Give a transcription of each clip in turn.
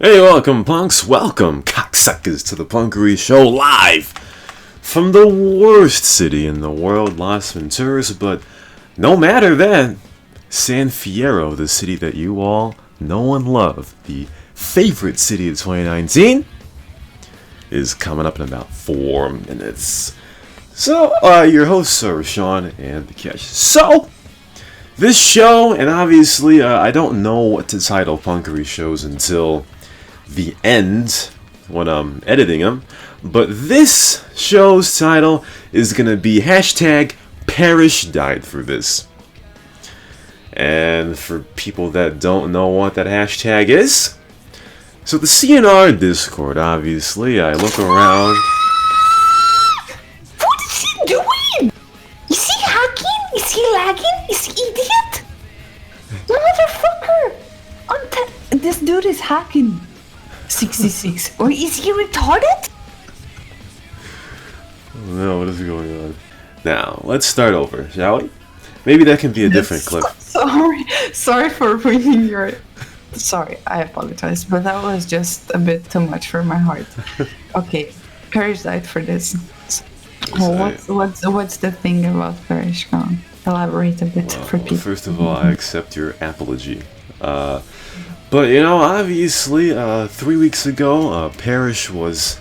Hey, welcome, punks. Welcome, cocksuckers, to the Punkery Show live from the worst city in the world, Las Venturas. But no matter that, San Fierro, the city that you all know and love, the favorite city of 2019, is coming up in about 4 minutes. So, your hosts are Sean and the Catch. So, this show, and obviously, I don't know what to title Punkery Shows until the end when I'm editing them, but this show's title is gonna be hashtag perishdiedforthis. And for people that don't know what that hashtag is, so the CNR Discord, obviously, I look around. What is he doing? Is he hacking? Is he lagging? Is he idiot? Motherfucker! This dude is hacking. 66. Or is he retarded? No, what is going on? Now, let's start over, shall we? Maybe that can be a different clip. Sorry for ruining your... Sorry, I apologize, but that was just a bit too much for my heart. Okay, Perish died for this. What's the thing about Perish? Go on, elaborate a bit for people. First of all, I accept your apology. But, you know, obviously, 3 weeks ago, Perish was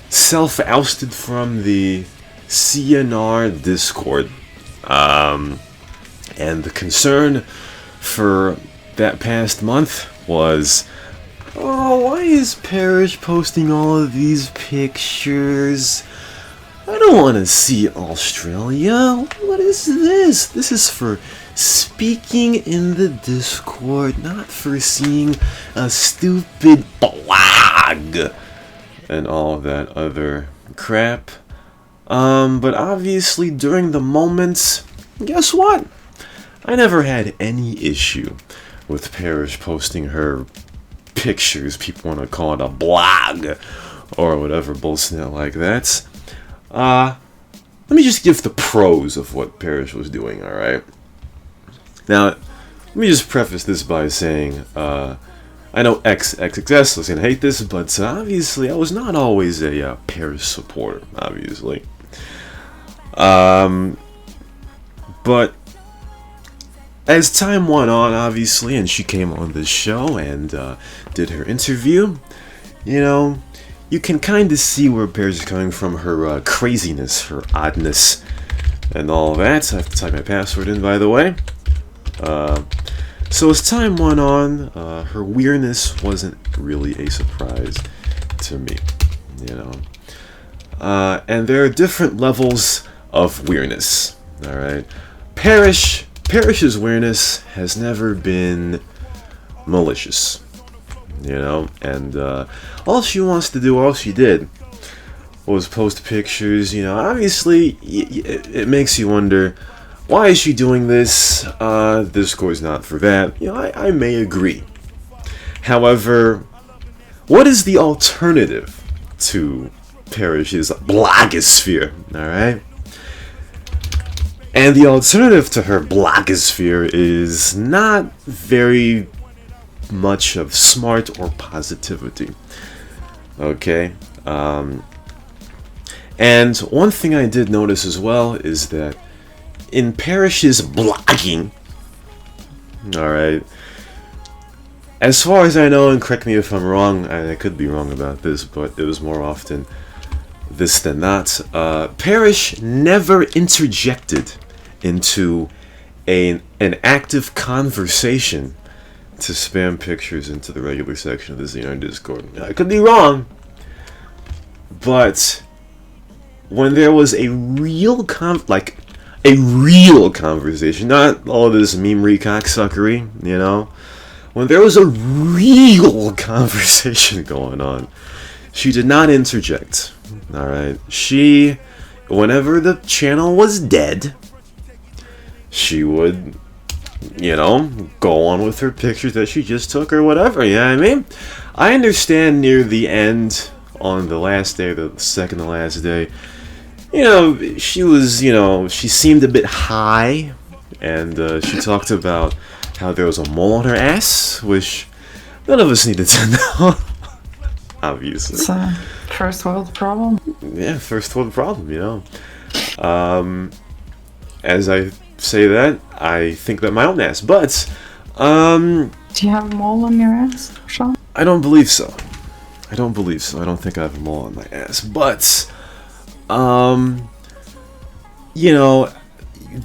self-ousted from the CNR Discord. And the concern for that past month was, oh, why is Perish posting all of these pictures? I don't want to see Australia. What is this? This is for speaking in the Discord, not for seeing a stupid blog and all of that other crap. But obviously during the moments, guess what? I never had any issue with Perish posting her pictures. People want to call it a blog or whatever bullshit like that. Let me just give the pros of what Perish was doing, alright? Now, let me just preface this by saying, I know XXX was going to hate this, but obviously I was not always a Perish supporter, obviously. But as time went on, obviously, and she came on this show and did her interview, you know, you can kind of see where Perish is coming from, her craziness, her oddness, and all that. I have to type my password in, by the way. So as time went on, her weirdness wasn't really a surprise to me, you know. And there are different levels of weirdness, alright? Perish's weirdness has never been malicious, you know, and all she wants to do, all she did, was post pictures, you know. Obviously, it makes you wonder, why is she doing this? Discord's not for that. You know, I may agree. However, what is the alternative to Perish's blogosphere, alright? And the alternative to her blogosphere is not very much of smart or positivity. Okay? And one thing I did notice as well is that in Perish's blogging, alright, as far as I know, and correct me if I'm wrong, I could be wrong about this, but it was more often this than not, Perish never interjected into an active conversation to spam pictures into the regular section of the Xenon Discord. I could be wrong, but when there was a real conversation, not all of this memery cocksuckery, you know, when there was a real conversation going on, she did not interject. Alright, whenever the channel was dead, she would, you know, go on with her pictures that she just took or whatever, you know what I mean? I understand near the end, on the last day, the second to last day, you know, she was, you know, she seemed a bit high, and she talked about how there was a mole on her ass, which none of us needed to know. Obviously. It's a first world problem. Yeah, first world problem, you know. As I say that, I think about my own ass. But, Do you have a mole on your ass, Sean? I don't believe so. I don't think I have a mole on my ass. But, you know,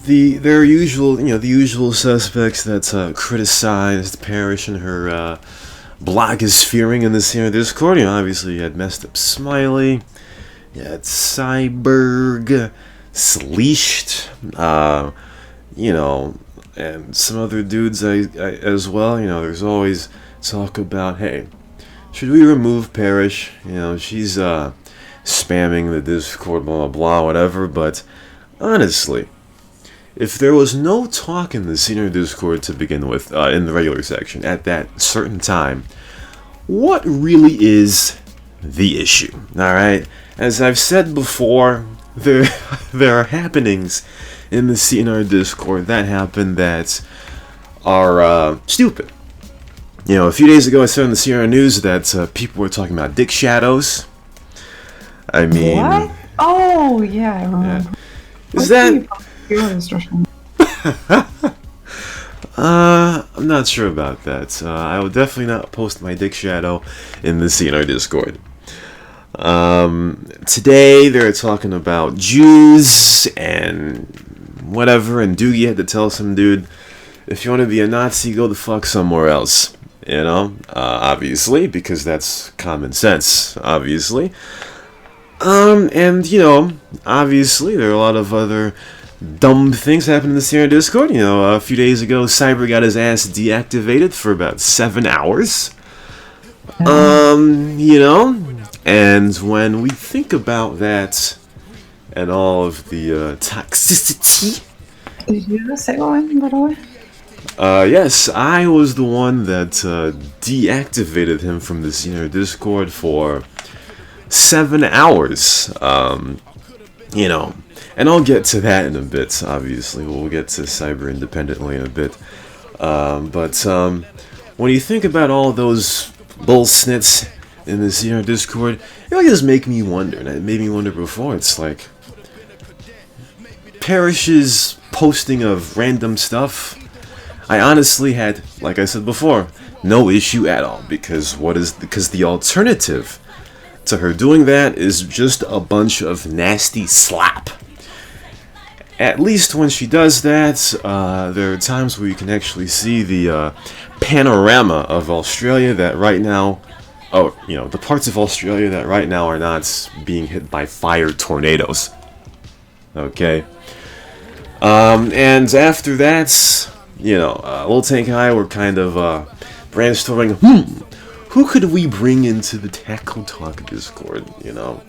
the usual suspects that criticized Parrish and her blogosphere in this here Discord. You know, obviously you had MessedUpSmiley, you had ciyberg, Sleeshed, you know, and some other dudes I as well. You know, there's always talk about, hey, should we remove Parrish? You know, she's spamming the Discord, blah blah blah, whatever. But honestly, if there was no talk in the senior Discord to begin with, in the regular section at that certain time, what really is the issue? Alright? As I've said before, there are happenings in the CNR Discord that happen that are stupid. You know, a few days ago I said on the CNR News that people were talking about dick shadows. I mean... What? Oh, yeah, I remember. Yeah. Is that... I'm not sure about that. I will definitely not post my dick shadow in the CNR Discord. Today they're talking about Jews and whatever, and Doogie had to tell some dude, if you want to be a Nazi, go the fuck somewhere else. You know, obviously, because that's common sense, obviously. And, you know, obviously there are a lot of other dumb things happening in the CNR Discord. You know, a few days ago, Cyber got his ass deactivated for about 7 hours. You know, and when we think about that and all of the toxicity. Did you say one, by the way? Yes, I was the one that deactivated him from the CNR Discord for 7 hours. You know, and I'll get to that in a bit, obviously. We'll get to Cyber independently in a bit. But when you think about all those bull snits in the CNR Discord, it really does make me wonder, and it made me wonder before. It's like, Parrish's posting of random stuff, I honestly had, like I said before, no issue at all, because the alternative to her doing that is just a bunch of nasty slap. At least when she does that, there are times where you can actually see the panorama of Australia that right now, you know, the parts of Australia that right now are not being hit by fire tornadoes. Okay? And after that, you know, Lil Tank and I were kind of brainstorming, who could we bring into the Tackle Talk Discord, you know?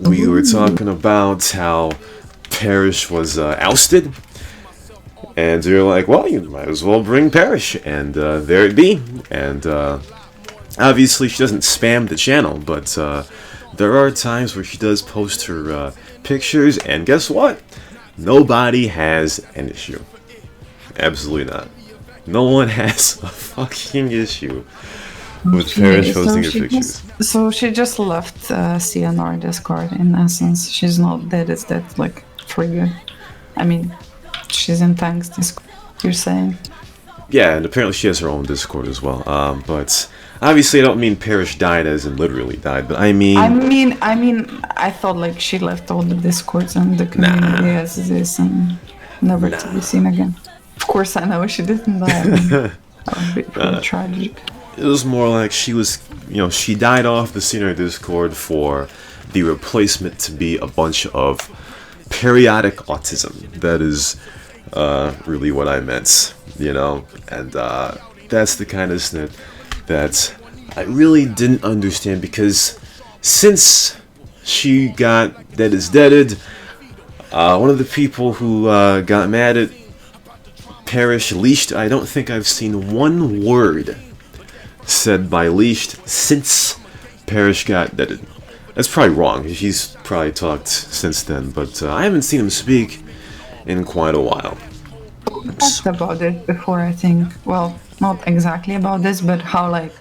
We were talking about how Parrish was ousted, and we were like, well, you might as well bring Parrish, and there it be. And obviously she doesn't spam the channel, but there are times where she does post her pictures, and guess what? Nobody has an issue. Absolutely not. No one has a fucking issue with Parrish posting her pictures. So she just left CNR Discord, in essence. She's not dead, it's dead, like, for good. I mean, she's in Tank's Discord, you're saying? Yeah, and apparently she has her own Discord as well. But obviously I don't mean Parrish died as in literally died, but I mean, I thought, like, she left all the Discords and the community as this and never to be seen again. Of course I know she didn't die. That would be pretty tragic. It was more like she was, you know, she died off the CNR Discord for the replacement to be a bunch of periodic autism. That is really what I meant, you know, and that's the kind of snit that I really didn't understand, because since she got Dead is Deaded, one of the people who got mad at Parrish, Leashed, I don't think I've seen one word said by Leashed since Parrish got deaded. That's probably wrong. He's probably talked since then, but I haven't seen him speak in quite a while. We talked about it before, I think. Well, not exactly about this, but how like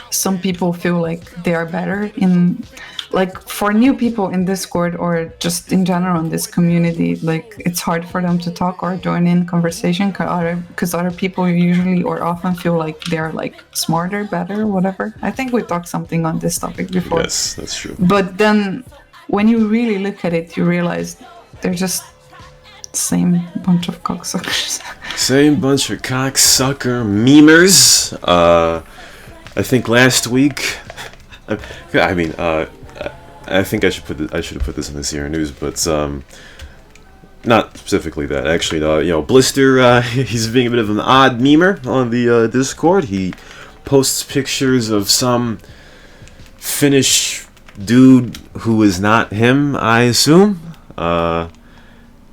some people feel like they are better in, like, for new people in Discord or just in general in this community, like it's hard for them to talk or join in conversation because other people usually or often feel like they're like smarter, better, whatever. I think we talked something on this topic before. Yes, that's true. But then when you really look at it, you realize they're just the same bunch of cocksuckers. Same bunch of cocksucker memers. I think last week. I mean, I think I should have put this in the Sierra News, but not specifically that. Actually, Blister, he's being a bit of an odd memer on the Discord. He posts pictures of some Finnish dude who is not him, I assume.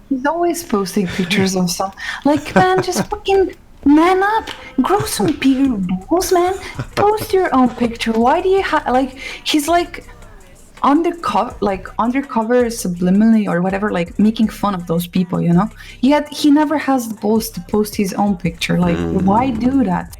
He's always posting pictures of some. Like, man, just fucking man up. Grow some bigger balls, man. Post your own picture. Why do you have, like, he's like undercover subliminally or whatever, like making fun of those people, you know? Yet he never has the balls to post his own picture. Like, why do that?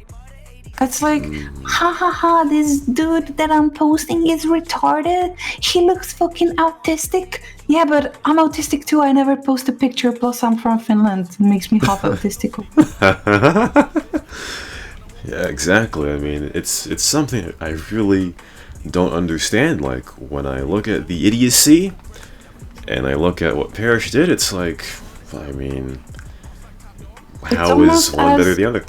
It's like, ha ha ha, this dude that I'm posting is retarded. He looks fucking autistic. Yeah, but I'm autistic too. I never post a picture. Plus, I'm from Finland. It makes me half autistic. Yeah, exactly. I mean, it's something I really don't understand. Like, when I look at the idiocy and I look at what Perish did, it's like, I mean, how is one better than the other?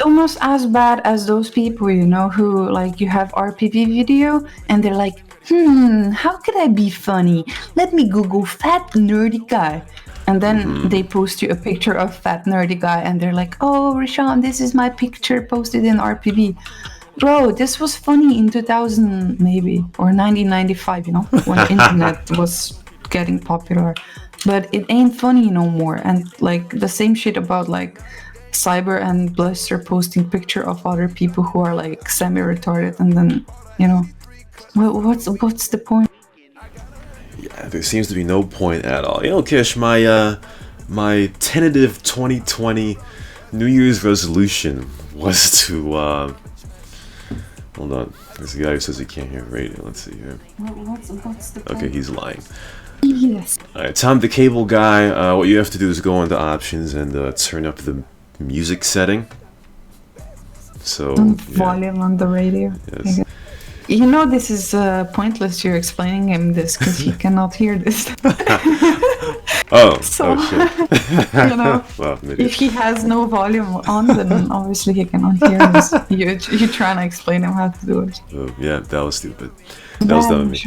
Almost as bad as those people, you know, who like you have RPV video and they're like, how could I be funny? Let me Google fat nerdy guy. And then they post you a picture of fat nerdy guy and they're like, oh, Rishan, this is my picture posted in RPV. Bro, this was funny in 2000 maybe, or 1995, you know, when the internet was getting popular. But it ain't funny no more. And like the same shit about like Cyber and Blister posting picture of other people who are like semi-retarded, and then, you know, what's the point? Yeah, there seems to be no point at all. You know, Kish, my tentative 2020 New Year's resolution was to hold on. There's a guy who says he can't hear radio. Let's see here. What's the point? Okay, he's lying. Yes. Alright, Tom the Cable Guy, what you have to do is go into options and turn up the music setting. So volume on the radio. Yes. You know, this is pointless. You're explaining him this because he cannot hear this. Oh So, shit. you know, Well, if he has no volume on, then obviously he cannot hear this. You're trying to explain him how to do it. Oh, yeah, that was stupid. That was dumb of me.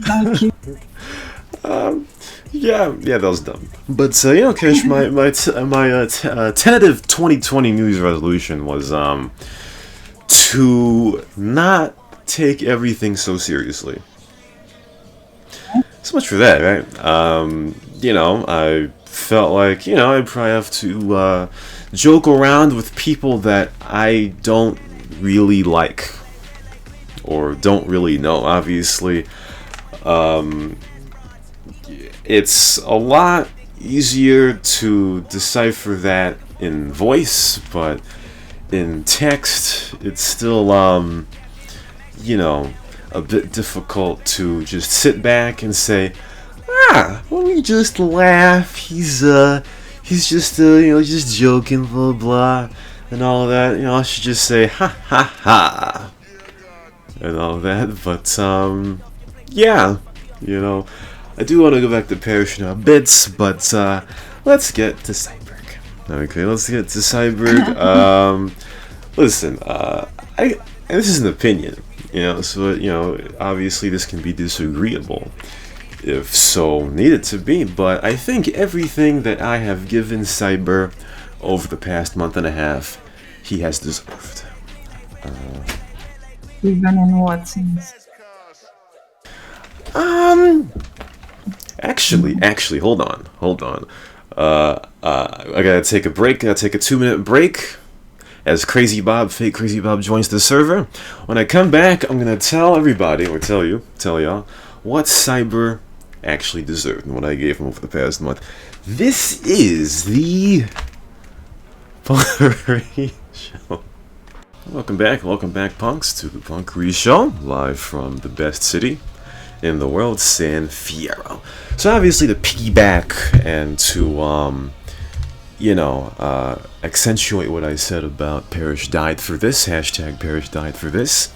Thank you. Yeah, that was dumb. But you know, Kish, my tentative 2020 New Year's resolution was to not take everything so seriously. So much for that, right? You know, I felt like, you know, I'd probably have to joke around with people that I don't really like or don't really know. Obviously, it's a lot easier to decipher that in voice, but in text, it's still, you know, a bit difficult to just sit back and say, let me just laugh. He's just, you know, just joking, blah blah, and all that. You know, I should just say, ha ha ha, and all that. But yeah, you know, I do want to go back to Perish in a bit, but let's get to ciyberg. Okay, let's get to ciyberg. Listen, this is an opinion, you know, so, you know, obviously this can be disagreeable, if so needed to be, but I think everything that I have given Cyber over the past month and a half, he has deserved. Even in what sense? Actually, hold on. I gotta take a break. I gotta take a 2-minute break. As fake Crazy Bob joins the server. When I come back, I'm gonna tell everybody, or tell y'all, what Cyber actually deserved and what I gave him over the past month. This is the Punkery Show. Welcome back, punks, to the Punkery Show, live from the best city in the world, San Fierro. So obviously to piggyback and to, accentuate what I said about Perish died for this, hashtag Perish died for this,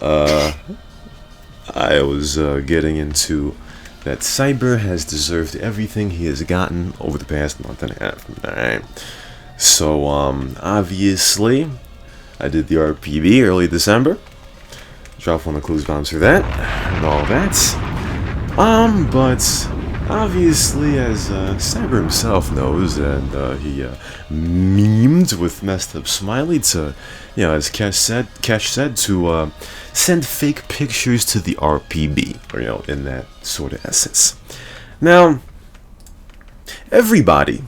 I was getting into that Cyber has deserved everything he has gotten over the past month and a half. Alright. So, obviously, I did the RPB early December. Drop one of the clues bombs for that, and all that. But obviously, as Cyber himself knows, and he memed with MessedUpSmiley to, as Kesh said, to send fake pictures to the RPB, or in that sort of essence. Now, everybody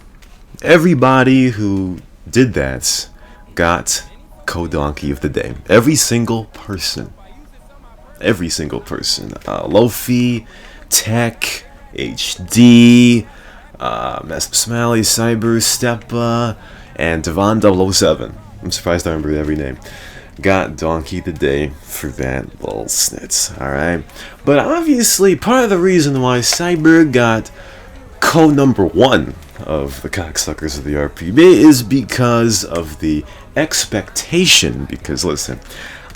who did that got Co-Donkey of the Day. Every single person. Lofi, Tech, HD, MessedUpSmiley, Cyber, Steppa, and Devon 007. I'm surprised I remember every name. Got Donkey the Day for that little snitz, alright? But obviously, part of the reason why Cyber got number 1 of the cocksuckers of the RPB is because of the expectation. Because listen,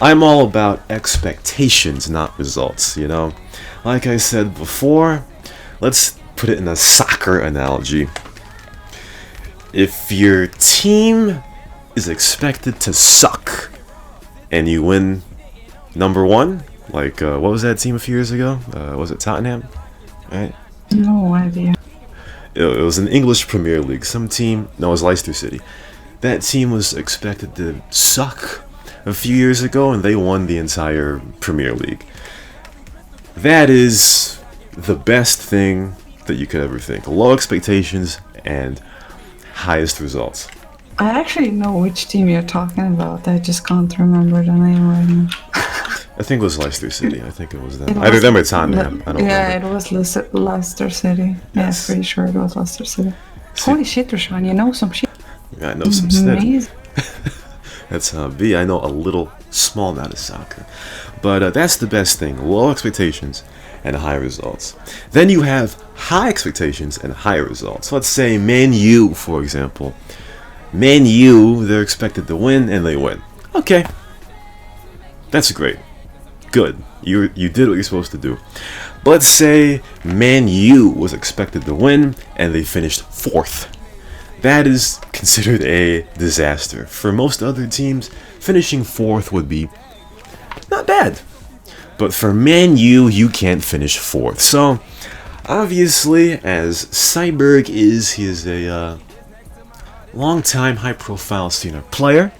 I'm all about expectations, not results, Like I said before, let's put it in a soccer analogy. If your team is expected to suck and you win number 1, like what was that team a few years ago? Was it Tottenham? Right? No idea. It was an English Premier League. Some team, no, it was Leicester City. That team was expected to suck a few years ago, and they won the entire Premier League. That is the best thing that you could ever think. Low expectations and highest results. I actually know which team you're talking about. I just can't remember the name right now. I think it was Leicester City. I think it was them. Either them or Tottenham. I don't remember. Yeah, it was Leicester City. Yes. Yeah, pretty sure it was Leicester City. Holy shit, Rashawn, you know some shit. I know some stuff. Amazing. That's B. I know a little small amount of soccer. But that's the best thing. Low expectations and high results. Then you have high expectations and high results. Let's say Man U, for example. Man U, they're expected to win and they win. Okay. That's great. Good. You did what you're supposed to do. But let's say Man U was expected to win and they finished 4th. That is considered a disaster. For most other teams, finishing 4th would be not bad. But for Man U, you can't finish 4th. So, obviously, as ciyberg is, he is a long-time high-profile senior player.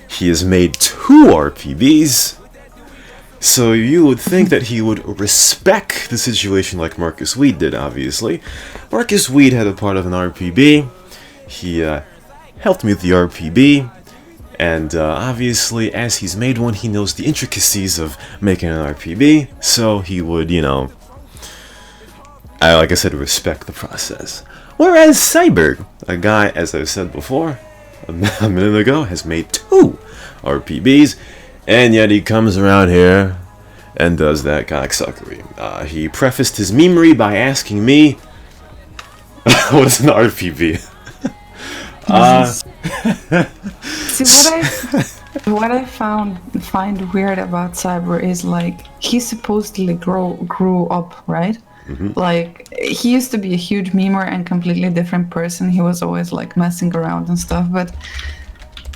He has made 2 RPBs. So you would think that he would respect the situation like Marcus Weed did, obviously. Marcus Weed had a part of an RPB. He helped me with the RPB. And obviously, as he's made one, he knows the intricacies of making an RPB. So he would, like I said, respect the process. Whereas ciyberg, a guy, as I said before, a minute ago, has made 2 RPBs. And yet he comes around here and does that cocksuckery. He prefaced his memery by asking me, what's an RPB? See, what I find weird about Cyber is like he supposedly grew up, right? Mm-hmm. Like he used to be a huge memer and completely different person. He was always like messing around and stuff, but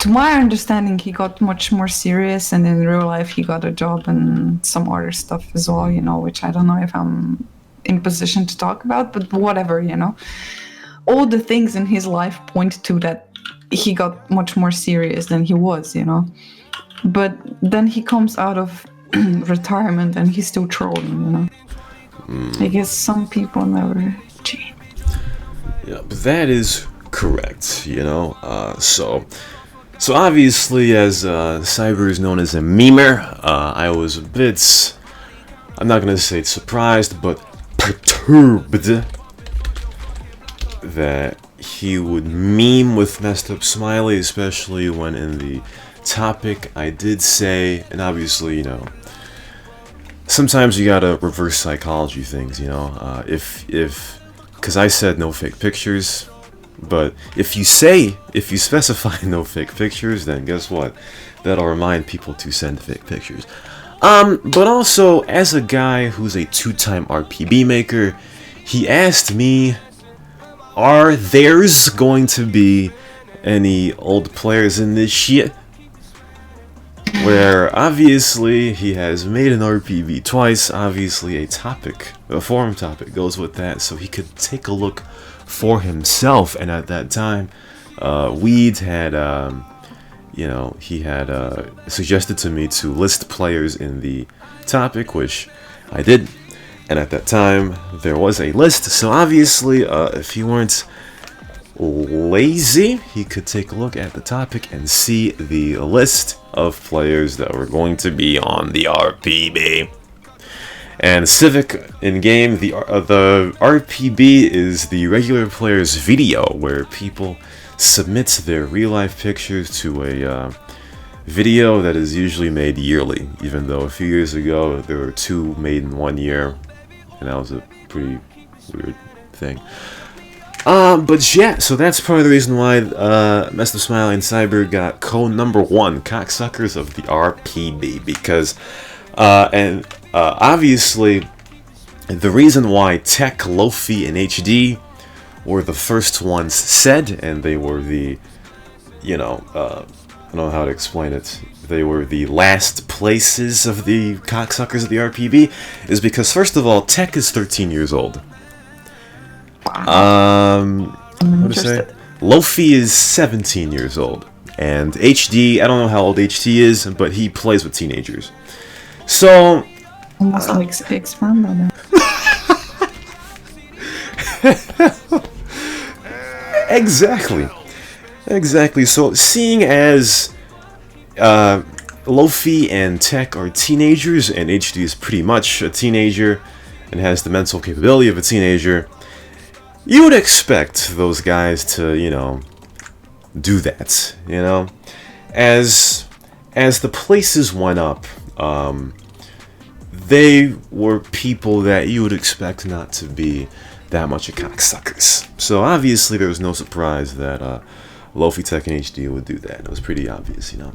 to my understanding, he got much more serious, and in real life, he got a job and some other stuff as well, which I don't know if I'm in position to talk about, but whatever, All the things in his life point to that he got much more serious than he was, But then he comes out of retirement and he's still trolling, I guess some people never change. Yeah, but that is correct, So obviously, as Cyber is known as a memer, I was a bit, I'm not going to say surprised, but perturbed that he would meme with MessedUpSmiley, especially when in the topic I did say, and obviously, you know, sometimes you gotta reverse psychology things, you know. Because I said no fake pictures, but if you specify no fake pictures, then guess what? That'll remind people to send fake pictures. But also, as a guy who's a 2-time RPB maker, he asked me, are there's going to be any old players in this shit? Where obviously he has made an RPB twice, obviously a forum topic goes with that, so he could take a look for himself. And at that time, Weed had, you know, he had suggested to me to list players in the topic, which I did. And at that time, there was a list, so obviously, if he weren't lazy, he could take a look at the topic and see the list of players that were going to be on the RPB. And Civic in game, the RPB is the regular player's video, where people submit their real life pictures to a video that is usually made yearly, even though a few years ago there were 2 made in 1 year, and that was a pretty weird thing. But yeah, so that's part of the reason why MessedUpSmiley and ciyberg got number 1 cocksuckers of the RPB, because obviously the reason why Tech, Lofi, and HD were the first ones said, and they were the, you know, I don't know how to explain it, they were the last places of the cocksuckers of the RPB, is because, first of all, Tech is 13 years old. What to say? Lofi is 17 years old, and HD, I don't know how old HD is, but he plays with teenagers. So almost like expand on that. Exactly. So seeing as Lofi and Tech are teenagers, and HD is pretty much a teenager and has the mental capability of a teenager, you would expect those guys to, you know, do that, you know. As the places went up, they were people that you would expect not to be that much of cocksuckers. So obviously there was no surprise that Lofi, Tech, and HD would do that. It was pretty obvious, you know.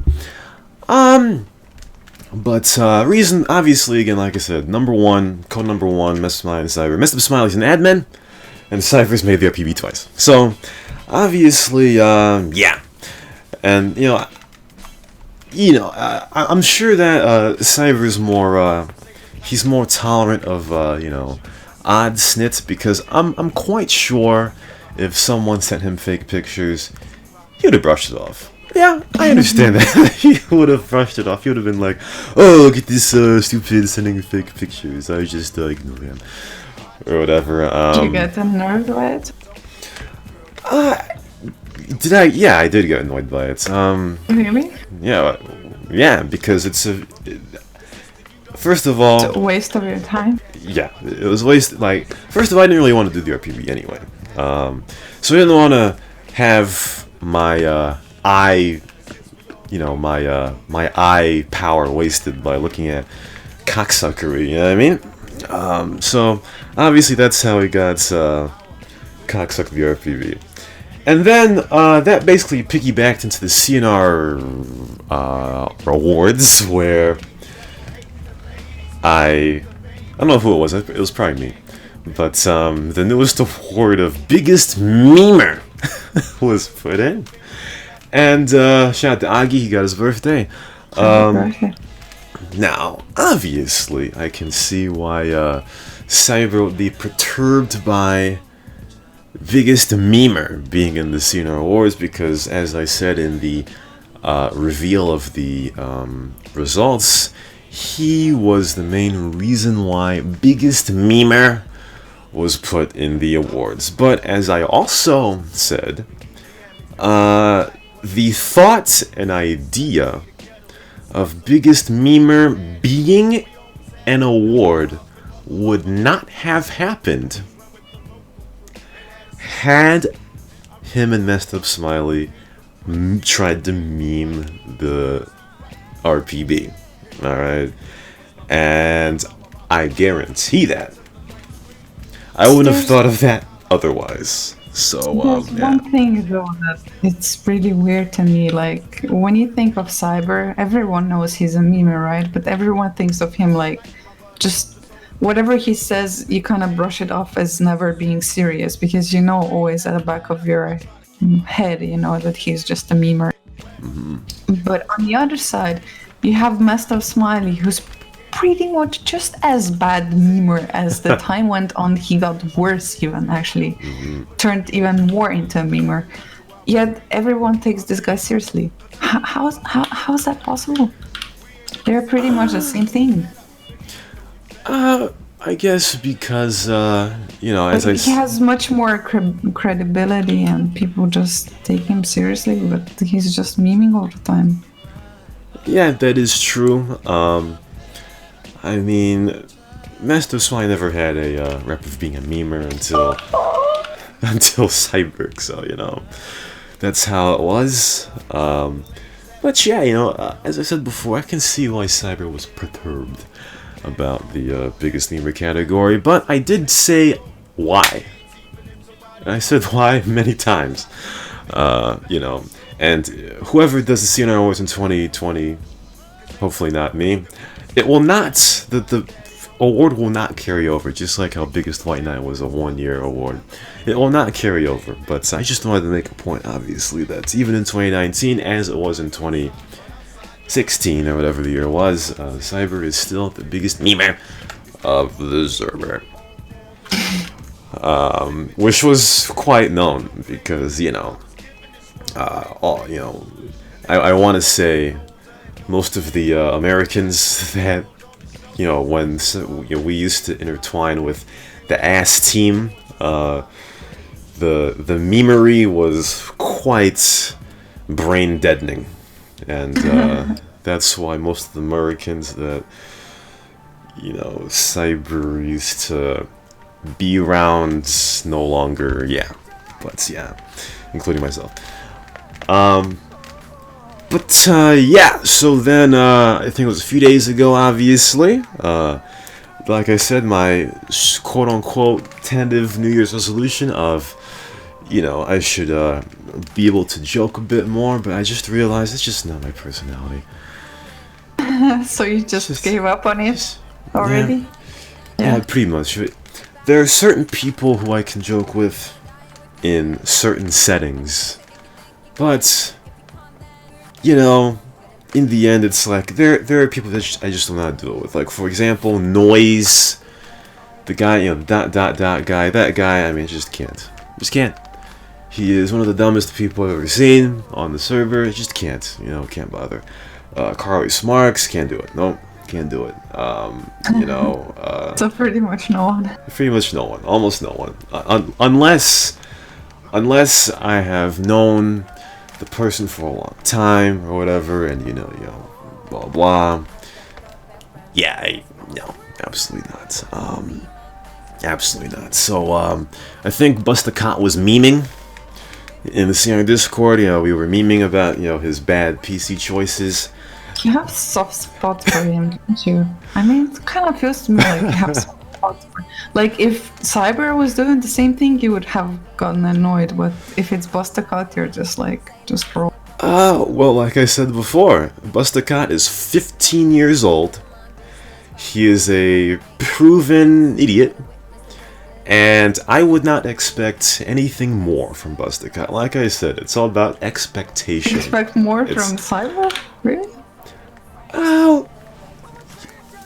But reason, obviously, again, like I said, number 1, code number 1, MessedUpSmiley and ciyberg. MessedUpSmiley's an admin, and ciyberg's made the RPB twice. So obviously, yeah. And I'm sure that ciyberg's more he's more tolerant of odd snits, because I'm quite sure if someone sent him fake pictures, he would have brushed it off. Yeah, I understand that. He would have brushed it off. He would have been like, "Oh, look at this stupid sending fake pictures. I just ignore him," or whatever. Did you get annoyed by it? Did I? Yeah, I did get annoyed by it. Really? Yeah, because it's first of all, it's a waste of your time. Yeah, it was waste. Like, first of all, I didn't really want to do the RPB anyway. So I didn't want to have my eye power wasted by looking at cocksuckery, you know what I mean? So obviously that's how he got cocksucker the RPB. And then that basically piggybacked into the CNR awards, where I don't know who it was probably me, but the newest award of biggest memer was put in. And shout out to Agi, he got his birthday. Now, obviously, I can see why ciyberg would be perturbed by biggest memer being in the CNR Awards, because, as I said in the reveal of the results, he was the main reason why biggest memer was put in the awards. But as I also said, the thought and idea of biggest memer being an award would not have happened had him and MessedUpSmiley tried to meme the RPB. All right, and I guarantee that I wouldn't have thought of that otherwise. So there's one thing though that it's really weird to me. Like when you think of Cyber, everyone knows he's a meme, right? But everyone thinks of him like just whatever he says, you kind of brush it off as never being serious because you know always at the back of your head, you know that he's just a memer. Mm-hmm. But on the other side, you have MessedUpSmiley, who's pretty much just as bad memer as the time went on. He got worse even, actually. Turned even more into a memer. Yet everyone takes this guy seriously. How's that possible? They're pretty much the same thing. I guess because, as he has much more credibility and people just take him seriously, but he's just memeing all the time. Yeah, that is true. I mean, MessedUpSmiley never had a rep of being a memer until ciyberg, so, that's how it was. But yeah, as I said before, I can see why ciyberg was perturbed about the biggest memer category, but I did say why. I said why many times, and whoever does the CNR Awards in 2020, hopefully not me, the award will not carry over, just like how Biggest White Knight was a one-year award. It will not carry over, but I just wanted to make a point, obviously, that even in 2019, as it was in 2016, or whatever the year was, ciyberg is still the biggest memer of the server. Which was quite known, because, I want to say most of the Americans that, when we used to intertwine with the ass team, the memery was quite brain deadening, and that's why most of the Americans that ciyberg used to be around no longer, including myself. So then, I think it was a few days ago, obviously, like I said, my quote-unquote tentative New Year's resolution of, I should be able to joke a bit more, but I just realized it's just not my personality. So you just gave up on it already? Yeah, pretty much. There are certain people who I can joke with in certain settings, but in the end, it's like there are people that I just don't know how to deal with. Like, for example, Noise, the guy, guy, that guy. I mean, just can't. He is one of the dumbest people I've ever seen on the server. Just can't. Can't bother. Carly Smarks, can't do it. Nope, can't do it. So pretty much no one. Pretty much no one. Almost no one. Unless I have known the person for a long time or whatever, and blah blah. Yeah, no, absolutely not. Absolutely not. So I think Bustacat was memeing in the CNR Discord. We were memeing about his bad PC choices. You have soft spots for him, don't you? I mean, it kind of feels to me like you have soft spots for him. Like, if ciyberg was doing the same thing, you would have gotten annoyed, but if it's Bustacat, you're just roll. Well, like I said before, Bustacat is 15 years old. He is a proven idiot, and I would not expect anything more from Bustacat. Like I said, it's all about expectation. Expect more from ciyberg? Really?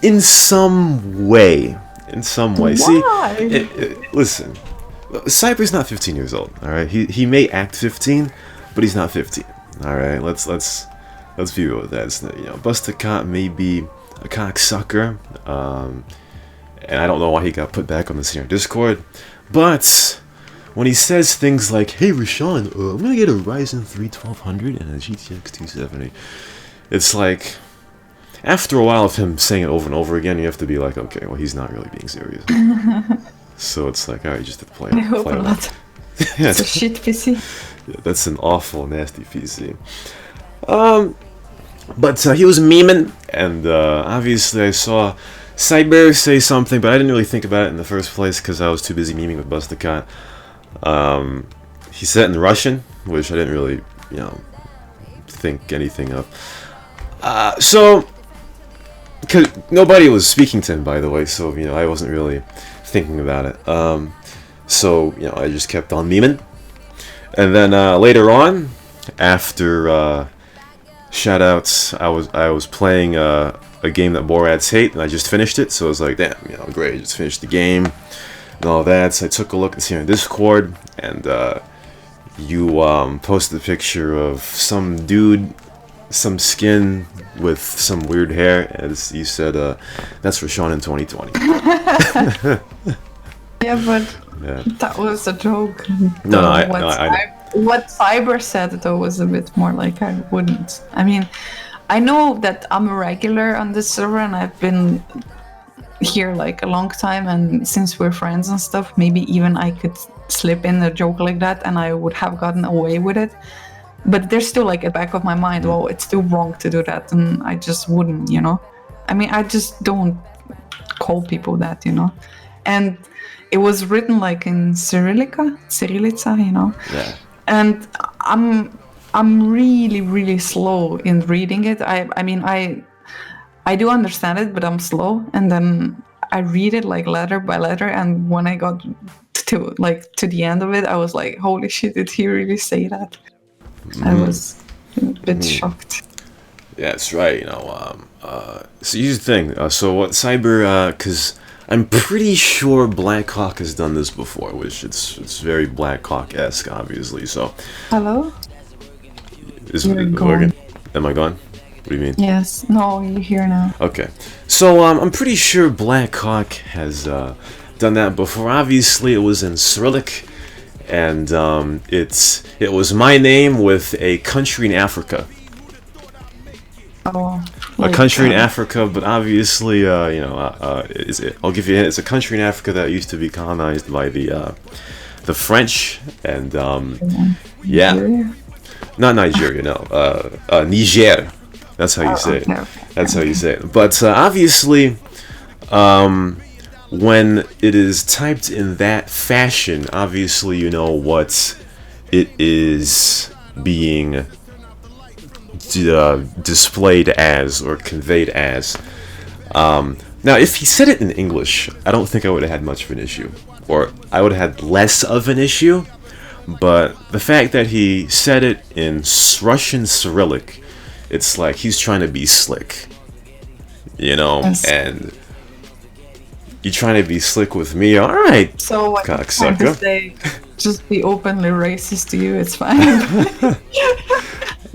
In some way. Why? See, listen, ciyberg's not 15 years old. All right, he may act 15, but he's not 15. All right, let's be real with that. Bustacat may be a cocksucker, and I don't know why he got put back on the CNR Discord, but when he says things like, "Hey, Rashawn, I'm gonna get a Ryzen 3 1200 and a GTX 270," it's like, after a while of him saying it over and over again, you have to be like, okay, well, he's not really being serious. So it's like, alright, you just have to play it. I hope not. It's a shit PC. Yeah, that's an awful, nasty PC. But he was memeing, and obviously I saw ciyberg say something, but I didn't really think about it in the first place because I was too busy memeing with Bustacat. He said it in Russian, which I didn't really, think anything of. So, cause nobody was speaking to him, by the way, so I wasn't really thinking about it. So I just kept on memeing, and then later on, after shoutouts, I was playing a game that Borads hate, and I just finished it. So I was like, damn, great, I just finished the game and all that. So I took a look and see on Discord, and you posted a picture of some dude, some skin with some weird hair, as you said, that's for Sean in 2020. Yeah, but that was a joke. No, I know. What Cyber said though was a bit more like I wouldn't. I mean, I know that I'm a regular on this server and I've been here like a long time, and since we're friends and stuff, maybe even I could slip in a joke like that and I would have gotten away with it. But there's still like a back of my mind, well, it's still wrong to do that, and I just wouldn't, I mean, I just don't call people that, And it was written like in Cyrillica, Yeah. And I'm really, really slow in reading it. I mean, I do understand it, but I'm slow, and then I read it like letter by letter. And when I got to the end of it, I was like, holy shit, did he really say that? I was a bit shocked. Yeah, that's right. So here's the thing. So what ciyberg? Because I'm pretty sure Blackhawk has done this before, which it's very Blackhawk-esque, obviously. So. Hello. You're gone. Am I gone? What do you mean? Yes. No, you're here now. Okay. So I'm pretty sure Blackhawk has done that before. Obviously, it was in Cyrillic. And it was my name with a country in Africa. Oh, a country in Africa, but obviously, I'll give you a hint. It's a country in Africa that used to be colonized by the French, and Nigeria? Not Nigeria, no, Niger. That's how you say it. Okay. That's how you say it. But obviously, when it is typed in that fashion, obviously you know what it is being displayed as or conveyed as. Now, if he said it in English, I don't think I would have had much of an issue, or I would have had less of an issue. But the fact that he said it in Russian Cyrillic, it's like he's trying to be slick, Yes. and you trying to be slick with me? All right, So what you're trying to cocksucker. say, just be openly racist to you, it's fine.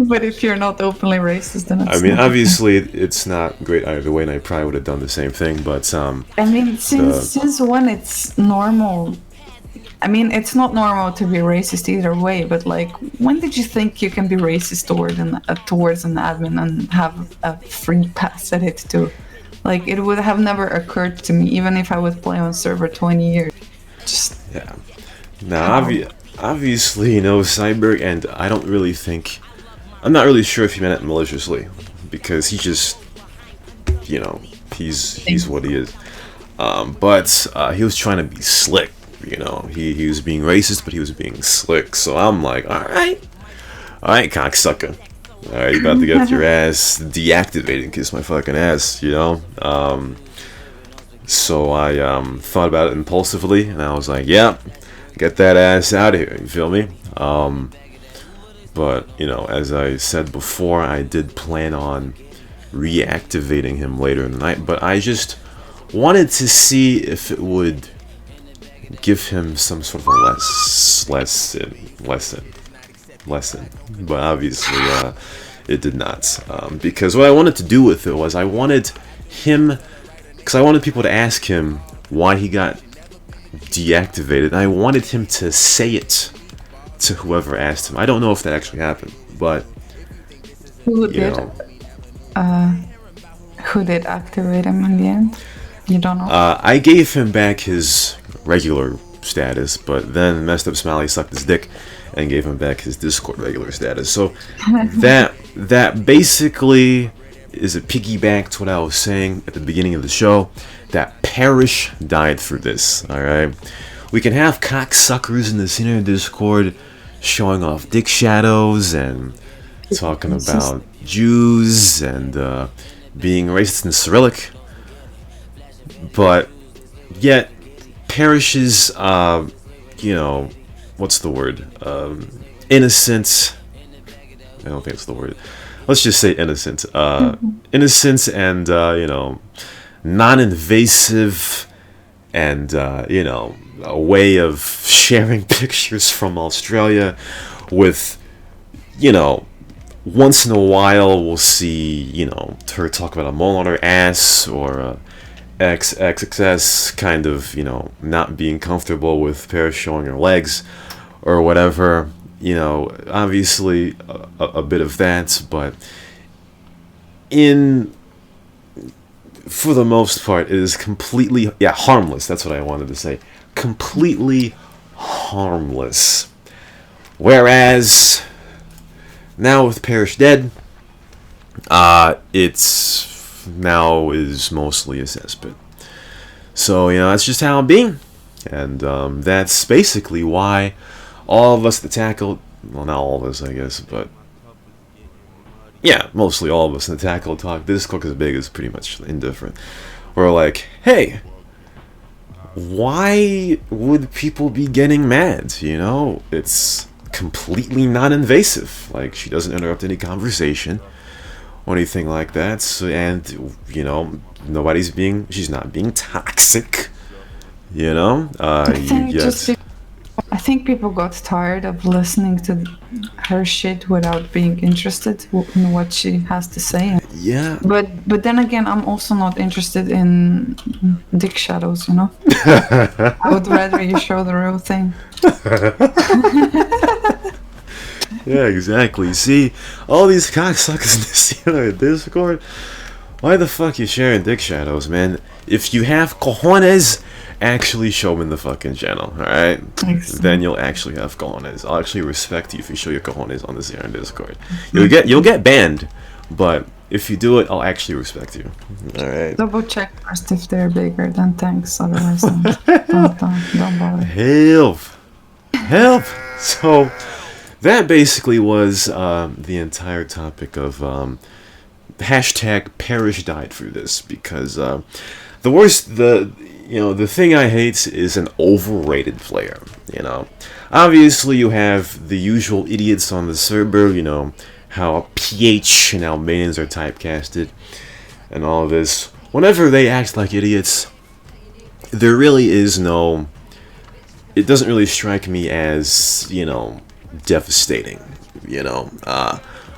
But if you're not openly racist, then it's I mean, not okay. obviously, it's not great either way, and I probably would have done the same thing. But I mean, since when it's normal? I mean, it's not normal to be racist either way. But like, when did you think you can be racist towards an admin and have a free pass at it too? Like, it would have never occurred to me, even if I would play on server 20 years. Just yeah. Now, obviously, ciyberg, and I don't really think. I'm not really sure if he meant it maliciously, because he just, he's what he is. But he was trying to be slick, He was being racist, but he was being slick. So I'm like, all right, cocksucker. All right, you about to get your ass deactivated, kiss my fucking ass, So I thought about it impulsively, and I was like, yeah, get that ass out of here. You feel me? But, as I said before, I did plan on reactivating him later in the night, but I just wanted to see if it would give him some sort of a lesson. But obviously, it did not. Because what I wanted to do with it was I wanted people to ask him why he got deactivated, and I wanted him to say it to whoever asked him. I don't know if that actually happened, but who did activate him in the end? You don't know? I gave him back his regular status, but then MessedUpSmiley sucked his dick, and gave him back his Discord regular status. So that basically is a piggyback to what I was saying at the beginning of the show, that Perish died for this. All right, we can have cocksuckers in the senior Discord showing off dick shadows and talking about Jews and being racist in Cyrillic, but yet Perish's what's the word, innocent, I don't think it's the word, let's just say innocent, innocence and non-invasive and a way of sharing pictures from Australia with, once in a while we'll see, her talk about a mole on her ass or a XXX kind of, not being comfortable with Paris showing her legs or whatever, obviously a bit of that, but for the most part, it is completely, harmless. That's what I wanted to say. Completely harmless. Whereas now with Perish dead, it's now is mostly a cesspit. So that's just how it be, and that's basically why all of us that tackled, well, not all of us, I guess, but mostly all of us in the Tackle Talk Discord, because Big is pretty much indifferent. We're like, hey, why would people be getting mad? It's completely non-invasive. Like, she doesn't interrupt any conversation or anything like that. So, and she's not being toxic. I think people got tired of listening to her shit without being interested in what she has to say. Yeah. But then again, I'm also not interested in dick shadows, I would rather you show the real thing. Yeah, exactly. See, all these cocksuckers in the Discord, why the fuck you sharing dick shadows, man? If you have cojones, actually show them in the fucking channel, alright? Then you'll actually have cojones. I'll actually respect you if you show your cojones on this here in Discord. You'll get banned, but if you do it, I'll actually respect you. Alright. Double check first if they're bigger, then thanks. Otherwise, don't bother. Help! So, that basically was the entire topic of hashtag Perish died for this, because the thing I hate is an overrated player, Obviously, you have the usual idiots on the server, how PH and Albanians are typecasted, and all of this. Whenever they act like idiots, there really is no... It doesn't really strike me as, devastating,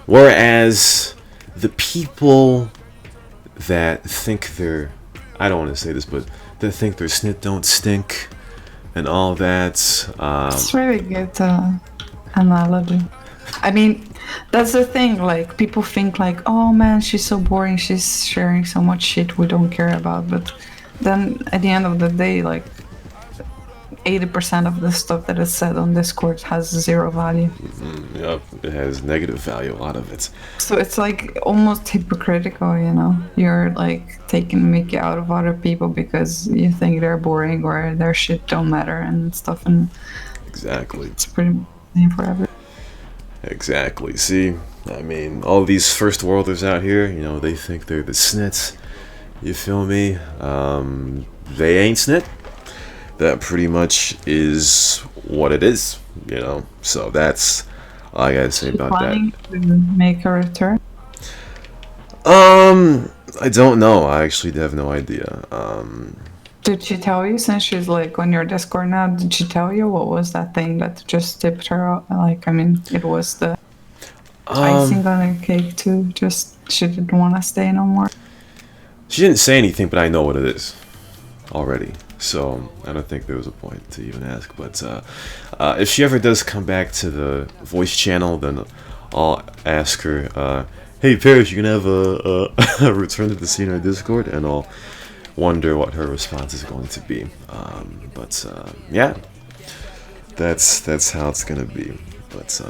whereas the people that think they're... I don't want to say this, but they think their snit don't stink and all that. It's really good analogy. I mean, that's the thing, like, people think like, oh man, she's so boring, she's sharing so much shit we don't care about, but then at the end of the day, like, 80% of the stuff that is said on Discord has zero value. Yep, it has negative value, a lot of it. So it's like almost hypocritical, You're like taking mickey out of other people because you think they're boring or their shit don't matter and stuff, and exactly. It's pretty same for everyone. Exactly. See, I mean, all these first worlders out here, they think they're the snits. You feel me? They ain't snit. That pretty much is what it is, So that's all I gotta say about that. To make a return? I don't know. I actually have no idea. Did she tell you, since she's like on your Discord now? Did she tell you what was that thing that just tipped her out? Like, I mean, it was the icing on her cake too. Just she didn't want to stay no more. She didn't say anything, but I know what it is already. So I don't think there was a point to even ask. But if she ever does come back to the voice channel, then I'll ask her, hey Paris, you gonna have a return to the scene on Discord? And I'll wonder what her response is going to be. Yeah, that's how it's gonna be. But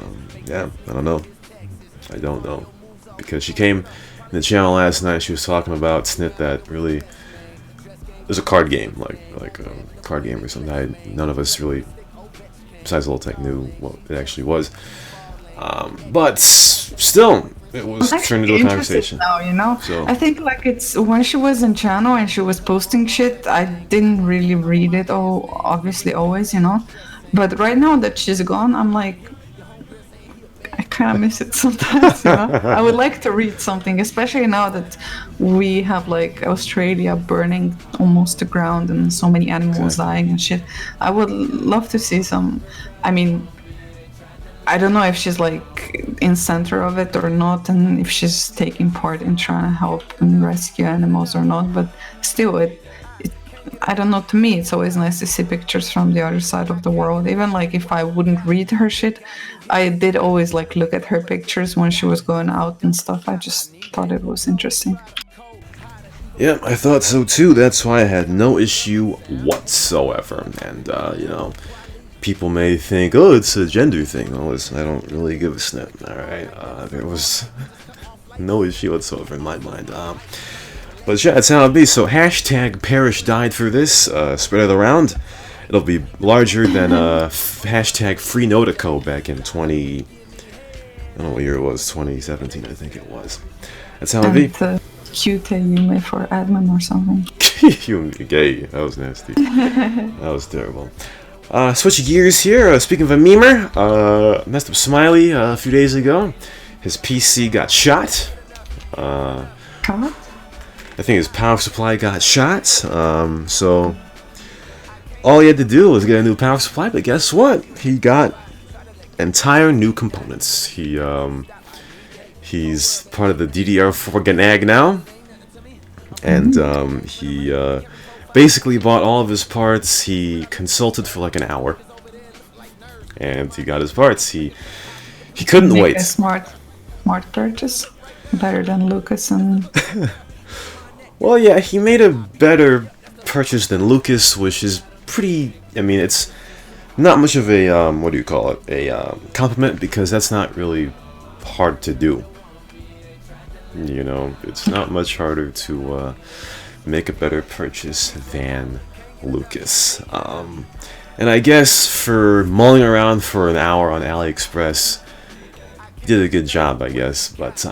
yeah, I don't know. I don't know, because she came in the channel last night. She was talking about Snit that really it was a card game, like a card game or something. None of us really, besides Loltech, knew what it actually was. But still, it was turned into a conversation. Now, you know, So I think like it's when she was in channel and she was posting shit, I didn't really read it. Oh, obviously, always, you know. But right now that she's gone, I'm like, I kind of miss it sometimes. You know, I would like to read something, especially now that we have like Australia burning almost to ground and so many animals dying and shit. I would love to see some. I mean, I don't know if she's like in center of it or not, and if she's taking part in trying to help and rescue animals or not. But still, I don't know. To me, it's always nice to see pictures from the other side of the world. Even like if I wouldn't read her shit, I did always like look at her pictures when she was going out and stuff. I just thought it was interesting. yeah, I thought so too. That's why I had no issue whatsoever. And you know, people may think, oh, it's a gender thing. Well, listen, I don't really give a snip. All right, there was no issue whatsoever in my mind. But yeah, that's how it'll be. So hashtag perishdiedforthis, spread it around. It'll be larger than hashtag FreeNotico back in I don't know what year it was, 2017 I think it was. That's how it'll be. QTE for admin or something. You gay. That was nasty. That was terrible. Switching gears here, speaking of a memer, MessedUpSmiley a few days ago, his PC got shot. What? I think his power supply got shot, so all he had to do was get a new power supply, but guess what? He got entire new components. He's part of the DDR4 GNAG now, and he basically bought all of his parts. He consulted for like an hour, and he got his parts. He couldn't wait. A smart purchase, better than Lucas and. Well, yeah, he made a better purchase than Lucas, which is pretty. I mean, it's not much of a what do you call it? A compliment, because that's not really hard to do. You know, it's not much harder to make a better purchase than Lucas. And I guess for mulling around for an hour on AliExpress, he did a good job, I guess. But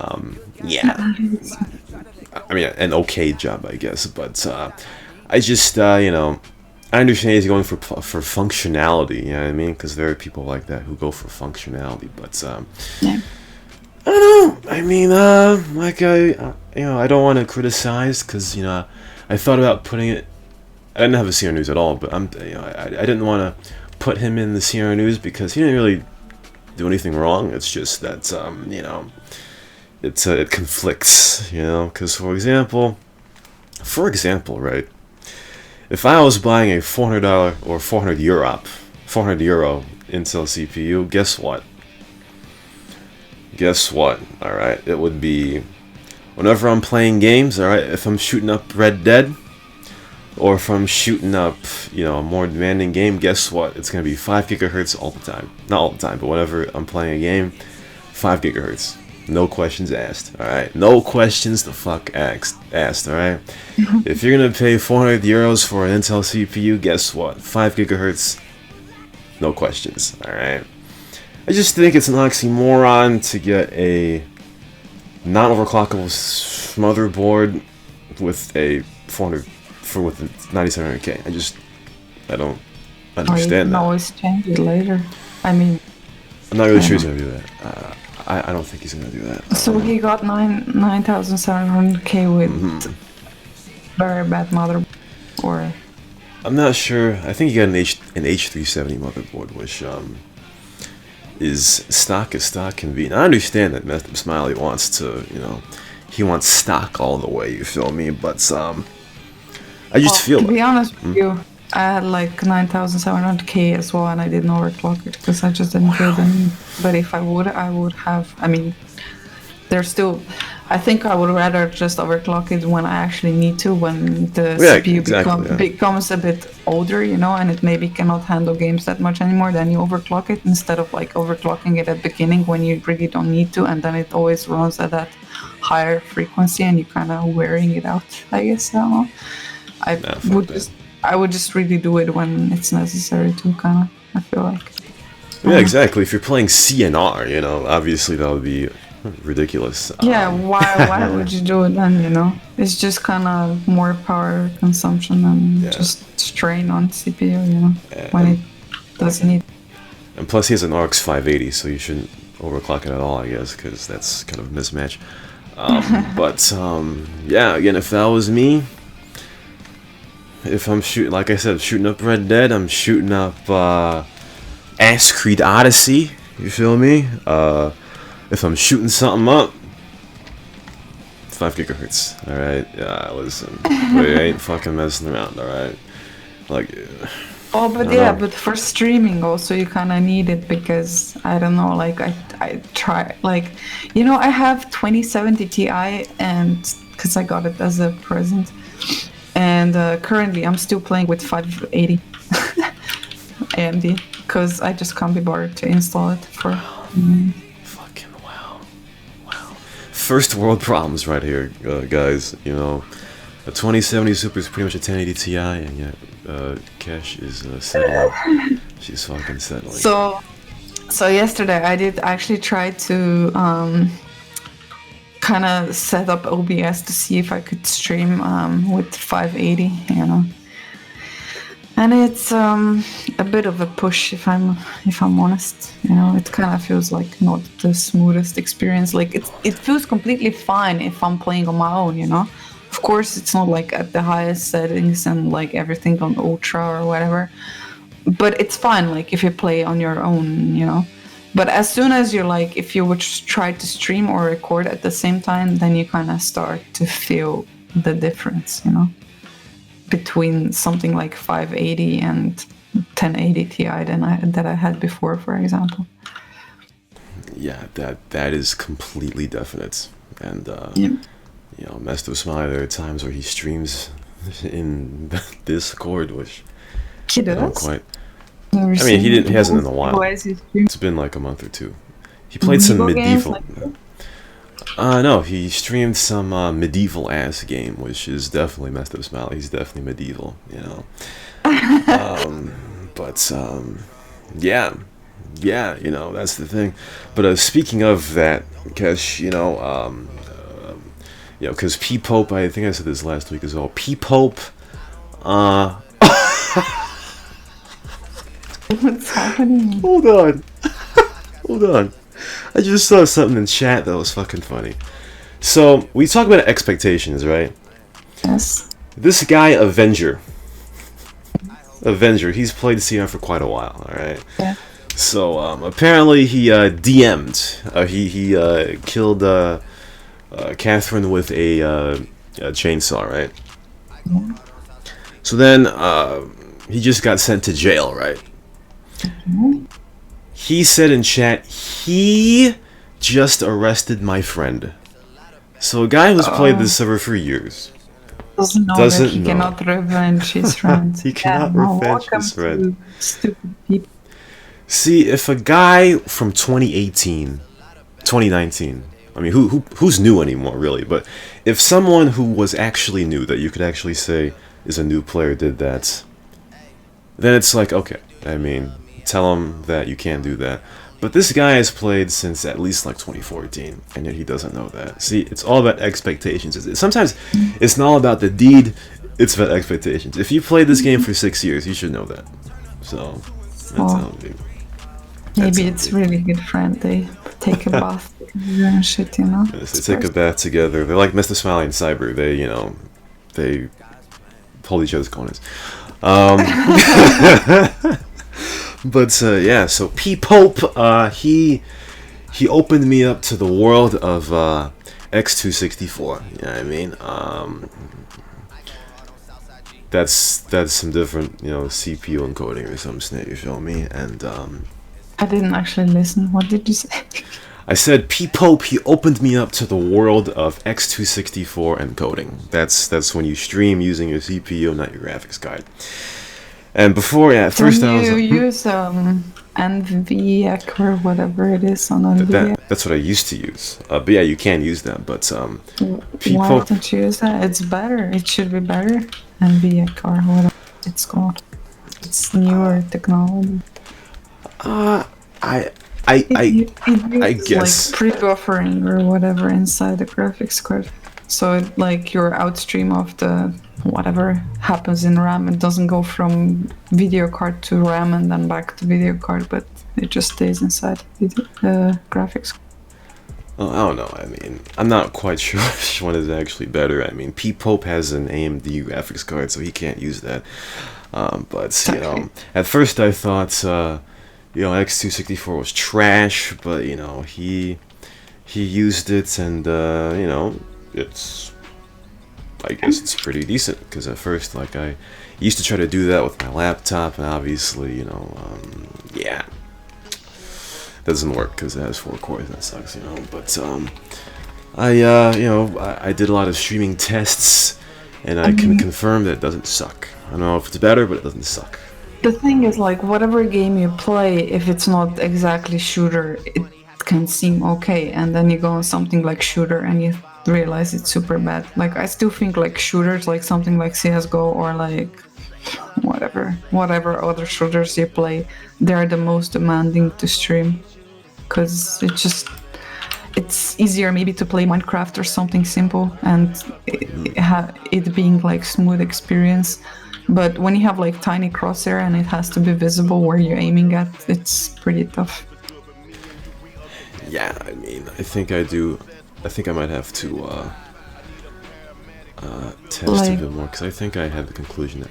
yeah. I mean, an okay job, I guess, but I just, you know, I understand he's going for functionality, you know what I mean? Because there are people like that who go for functionality, but Yeah. I don't know. I mean, like you know, I don't want to criticize, because you know, I thought about putting it. I didn't have a CR News at all, but you know, I didn't want to put him in the CR News because he didn't really do anything wrong. It's just that you know. It conflicts, you know, because for example, right, if I was buying a $400 or 400 euro Intel CPU, guess what, alright, it would be, whenever I'm playing games, alright, if I'm shooting up Red Dead, or if I'm shooting up, you know, a more demanding game, guess what, it's going to be 5 gigahertz all the time. Not all the time, but whenever I'm playing a game, 5 gigahertz. No questions asked, alright? No questions the fuck asked, alright? If you're gonna pay 400 euros for an Intel CPU, guess what? 5 gigahertz, no questions, alright? I just think it's an oxymoron to get a non-overclockable motherboard with a 9700K. I don't understand you can always change it later. I mean, I'm not really sure he's gonna do that. I don't think he's gonna do that. So he got 9,700K with very bad motherboard, or I'm not sure. I think he got an H370 motherboard, which is stock as stock can be. And I understand that MessedUpSmiley wants to, you know, he wants stock all the way. You feel me? But I just feel. To be honest with you, I had like 9,700K as well, and I didn't overclock it because I just didn't feel the need. But if I would have. I mean, there's still. I think I would rather just overclock it when I actually need to, when the Yeah, CPU exactly, becomes a bit older, you know, and it maybe cannot handle games that much anymore. Then you overclock it instead of like overclocking it at the beginning when you really don't need to, and then it always runs at that higher frequency, and you kind of wearing it out. I guess I don't know. I would just really do it when it's necessary to, kind of. I feel like. Yeah, exactly. If you're playing CNR, you know, obviously that would be ridiculous. Yeah, why would you do it then, you know? It's just kind of more power consumption and just strain on CPU, you know, when it doesn't need. And plus he has an RX 580, so you shouldn't overclock it at all, I guess, because that's kind of a mismatch. Yeah, again, if that was me, if I'm shooting, like I said, shooting up Red Dead, I'm shooting up Ass Creed Odyssey, you feel me? If I'm shooting something up, 5 gigahertz, alright? Yeah, listen, we ain't fucking messing around, alright? Like... Oh, but yeah, but for streaming also you kind of need it, because, I don't know, like, I try, like, you know, I have 2070 Ti, and, because I got it as a present, and currently I'm still playing with 580 AMD, because I just can't be bothered to install it for... Fucking wow. First world problems right here, guys, you know. A 2070 Super is pretty much a 1080 Ti, and yet Cash is settling. She's fucking settling. So yesterday I did actually try to kind of set up OBS to see if I could stream with 580, you know. And it's a bit of a push, if I'm honest. You know, it kind of feels like not the smoothest experience. Like it feels completely fine if I'm playing on my own, you know. Of course, it's not like at the highest settings and like everything on ultra or whatever, but it's fine like if you play on your own, you know. But as soon as you're like, if you would try to stream or record at the same time, then you kind of start to feel the difference, you know, between something like 580 and 1080 Ti that I had before, for example. Yeah, that is completely definite, and you know, MessedUpSmiley, there are times where he streams in Discord, which he does? I don't quite. I mean, he hasn't in a while. It's been like a month or two. He played some medieval. No, he streamed some medieval ass game, which is definitely MessedUpSmiley. He's definitely medieval, you know. Yeah, you know, that's the thing. But speaking of that, because you know, because P Pope, I think I said this last week as well. P Pope, What's happening? Hold on. I just saw something in chat that was fucking funny. So, we talk about expectations, right? Yes. This guy, Avenger, he's played CR for quite a while, alright? Yeah. So, apparently he DM'd. He killed Catherine with a chainsaw, right? Yeah. So then, he just got sent to jail, right? Mm-hmm. He said in chat, he just arrested my friend. So a guy who's played this server for years doesn't know that he cannot revenge his friends. He cannot revenge his friend. Stupid people. See, if a guy from 2019, I mean, who's new anymore, really? But if someone who was actually new, that you could actually say is a new player, did that, then it's like, okay, I mean, tell him that you can't do that. But this guy has played since at least like 2014, and yet he doesn't know that. See, it's all about expectations. Sometimes it's not about the deed, it's about expectations. If you played this game for 6 years, you should know that. So, that's how it be. Maybe it's really good friend. They take a bath together and shit, you know? Yes, they take a bath together. They're like MessedUpSmiley and ciyberg. They, you know, they hold each other's corners. But yeah, so P Pope, he opened me up to the world of X264. You know what I mean? That's some different, you know, CPU encoding or some shit. You feel me? And I didn't actually listen. What did you say? I said P-Pope, he opened me up to the world of X264 encoding. That's when you stream using your CPU, not your graphics card. And before, at first I was... You use NVEC or whatever it is on NVIDIA. That's what I used to use. But yeah, you can use that. But why don't you use that? It's better. It should be better. NVEC or whatever it's called. It's newer technology. I guess like pre-buffering or whatever inside the graphics card. So it, like your outstream of the whatever happens in RAM, it doesn't go from video card to RAM and then back to video card, but it just stays inside the graphics. Oh, I don't know. I mean, I'm not quite sure which one is actually better. I mean, P-Pope has an AMD graphics card, so he can't use that. But you know, at first I thought X264 was trash, but you know, he used it, and you know, I guess it's pretty decent, because at first, like, I used to try to do that with my laptop, and obviously, you know, yeah, doesn't work because it has 4 cores. That sucks, you know. But I did a lot of streaming tests, and I can confirm that it doesn't suck. I don't know if it's better, but it doesn't suck. The thing is, like, whatever game you play, if it's not exactly shooter, it can seem okay, and then you go on something like shooter and you realize it's super bad. Like, I still think like shooters, like something like CSGO or like whatever other shooters you play, they're the most demanding to stream, because it's easier maybe to play Minecraft or something simple, and it being like smooth experience. But when you have like tiny crosshair and it has to be visible where you're aiming at, it's pretty tough. Yeah, I mean, I think I might have to test like, a bit more, because I think I had the conclusion that...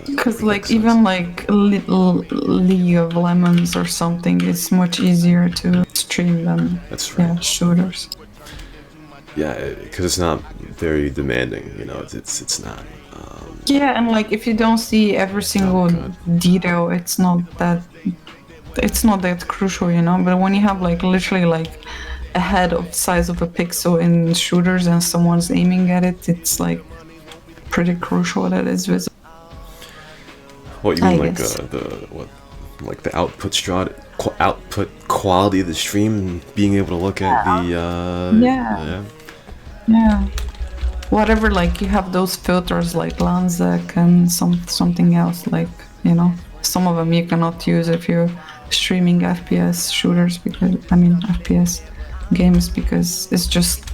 Because like even like little League of Lemons or something, it's much easier to stream than shooters. Yeah, because it's not very demanding, you know. It's not. Yeah, and like if you don't see every single detail, it's not that crucial, you know. But when you have like literally like a head of size of a pixel in shooters and someone's aiming at it, it's like pretty crucial that it's visible. What you mean, like the output quality of the stream, being able to look at the yeah. Whatever, like you have those filters like Lanzec and something else, like, you know, some of them you cannot use if you're streaming FPS shooters, because FPS games, because it's just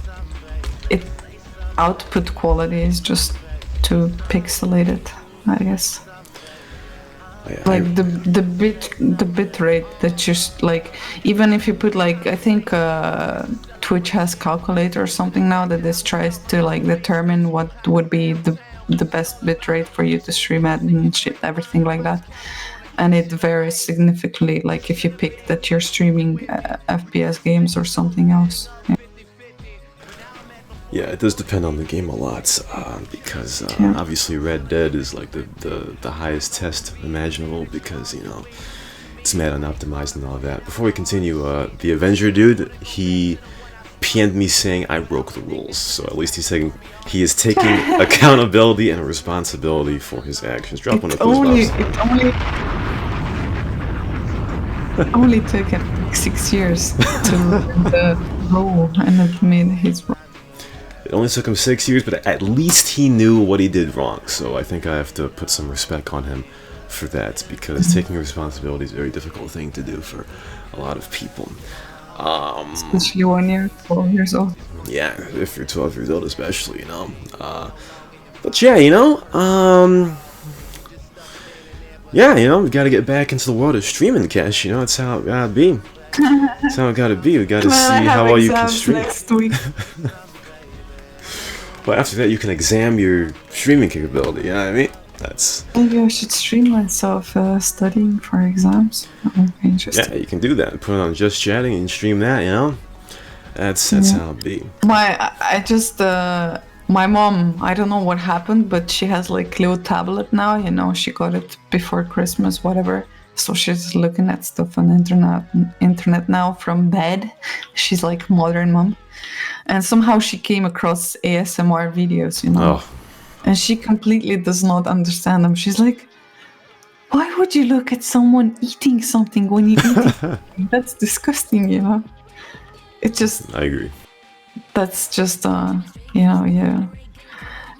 output quality is just too pixelated, I guess. Like the bit rate that just like, even if you put like, I think Twitch has calculator or something now that this tries to like determine what would be the best bit rate for you to stream at and shit, everything like that, and it varies significantly, like if you pick that you're streaming FPS games or something else. Yeah, it does depend on the game a lot, because obviously Red Dead is like the highest test imaginable, because, you know, it's mad unoptimized and all that. Before we continue, the Avenger dude, he PM'd me saying I broke the rules, so at least he's saying he is taking accountability and responsibility for his actions. Drop one of those. It only took him like 6 years to learn the rule, and it made his role. It only took him 6 years, but at least he knew what he did wrong, so I think I have to put some respect on him for that, because taking responsibility is a very difficult thing to do for a lot of people. Especially when you're 12 years old. Yeah, if you're 12 years old especially, you know. But yeah, you know, we gotta get back into the world of streaming, Cash, you know, that's how it gotta be. That's how it gotta be. We gotta see how well you can stream. Next week. Well, after that, you can exam your streaming capability, you know what I mean? Maybe I should stream myself studying for exams. That would be interesting. Yeah, you can do that. Put it on Just Chatting and stream that, you know? That's how it be. My mom, I don't know what happened, but she has like little tablet now, you know, she got it before Christmas, whatever. So she's looking at stuff on the internet now from bed. She's like modern mom. And somehow she came across ASMR videos, Oh, and she completely does not understand them. She's like, why would you look at someone eating something when you eat it? That's disgusting, It just, I agree. that's just, yeah.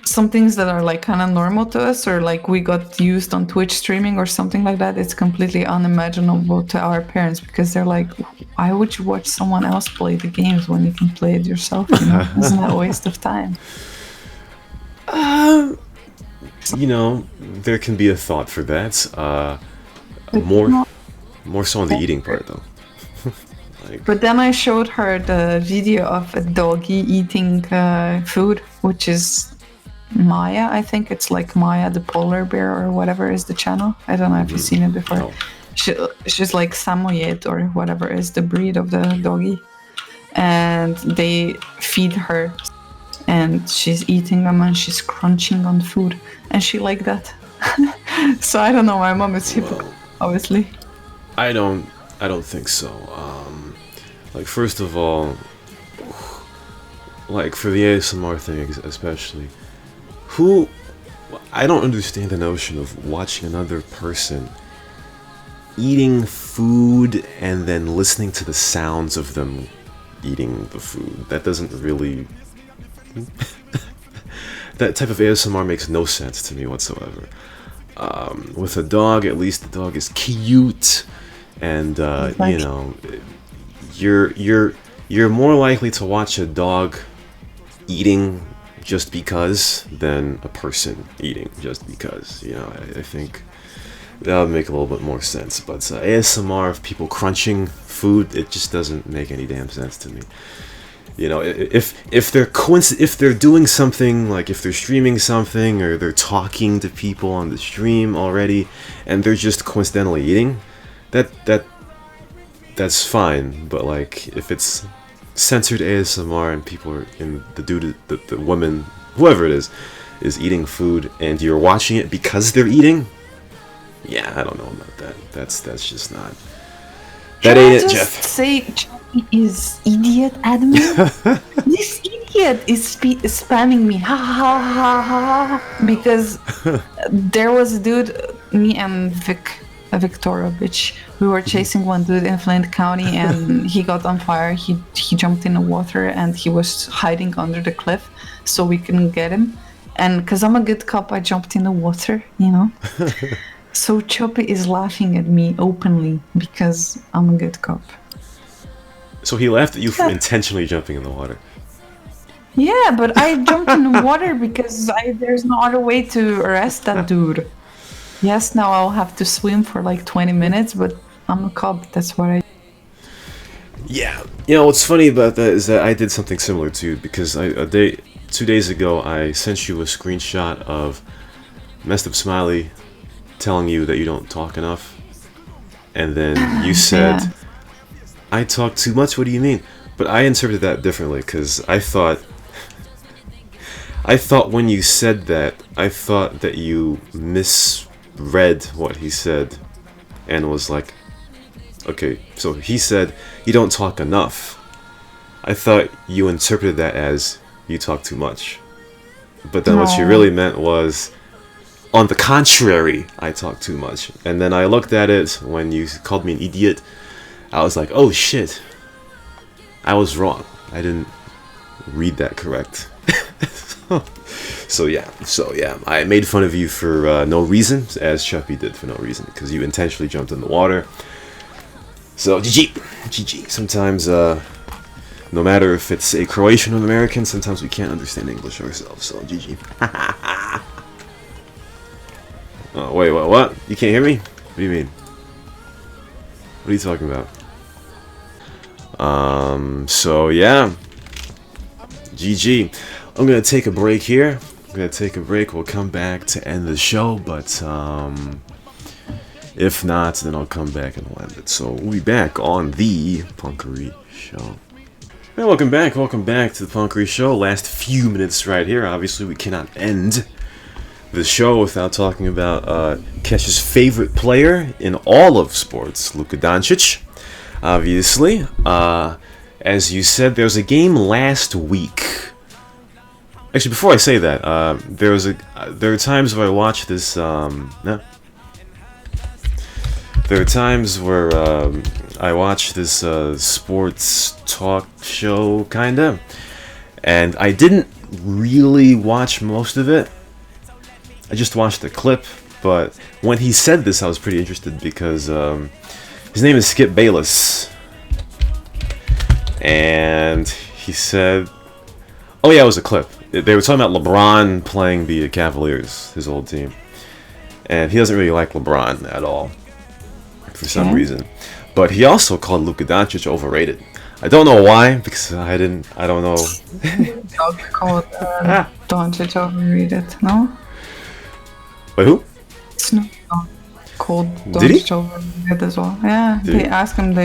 Some things that are like kind of normal to us, or like we got used on Twitch streaming or something like that, it's completely unimaginable to our parents, because they're like, why would you watch someone else play the games when you can play it yourself? Isn't that a waste of time? There can be a thought for that. More so on the eating part, though. But then I showed her the video of a doggy eating food, which is Maya. I think it's like Maya the polar bear or whatever is the channel. I don't know if you've seen it before. No. She's like Samoyed or whatever is the breed of the doggy. And they feed her, and she's eating them, and she's crunching on food, and she like that. So I don't know, my mom is hypocrite, obviously. I don't think so. First of all, for the ASMR thing especially, I don't understand the notion of watching another person eating food and then listening to the sounds of them eating the food. That doesn't really... that type of ASMR makes no sense to me whatsoever. With a dog, at least the dog is cute, and you're more likely to watch a dog eating just because than a person eating just because. I think that would make a little bit more sense. But ASMR of people crunching food, it just doesn't make any damn sense to me. If they're doing something, like if they're streaming something or they're talking to people on the stream already, and they're just coincidentally eating, that's fine. But if it's censored ASMR and people are the woman, whoever it is eating food, and you're watching it because they're eating, yeah, I don't know about that. That's just not. That ain't it, Jeff. Say Chappie is idiot admin. This idiot is spamming me, ha ha ha ha ha, because there was a dude, me and Victoria, bitch, we were chasing one dude in Flint County, and he got on fire. He jumped in the water, and he was hiding under the cliff, so we couldn't get him. And because I'm a good cop, I jumped in the water, So Choppy is laughing at me openly because I'm a good cop. So he laughed at you for intentionally jumping in the water. Yeah, but I jumped in the water because there's no other way to arrest that dude. Yes, now I'll have to swim for 20 minutes, but I'm a cop. That's what I... Yeah. What's funny about that is that I did something similar too, because 2 days ago I sent you a screenshot of MessedUpSmiley telling you that you don't talk enough, and then you said, yeah. I talk too much, what do you mean? But I interpreted that differently, because I thought when you said that, I thought that you misread what he said, and was like, okay, so he said, you don't talk enough. I thought you interpreted that as, you talk too much. But then what you really meant was, on the contrary, I talk too much. And then I looked at it when you called me an idiot. I was like, oh shit, I was wrong. I didn't read that correct. So yeah, I made fun of you for no reason, as Chuppy did for no reason, because you intentionally jumped in the water. So GG. Sometimes, no matter if it's a Croatian or an American, sometimes we can't understand English ourselves. So GG. Oh, wait, what? You can't hear me? What do you mean? What are you talking about? So yeah. GG. I'm gonna take a break here. We'll come back to end the show, but if not, then I'll come back and we'll end it. So we'll be back on the Punkery Show. Hey, welcome back to the Punkery Show. Last few minutes right here. Obviously, we cannot end the show without talking about Kesh's favorite player in all of sports, Luka Doncic. Obviously, as you said, there was a game last week. Actually, before I say that, there are times where I watch this. There are times where I watch this sports talk show, kinda, and I didn't really watch most of it. I just watched the clip, but when he said this, I was pretty interested because his name is Skip Bayless, and he said, "Oh yeah, it was a clip. They were talking about LeBron playing the Cavaliers, his old team, and he doesn't really like LeBron at all for some reason. But he also called Luka Doncic overrated. I don't know why, because I don't know." Dog called Doncic overrated, no? Wait, who? Snoop Dogg called Did he? Doncic overrated as well. Yeah, Did they he? asked him,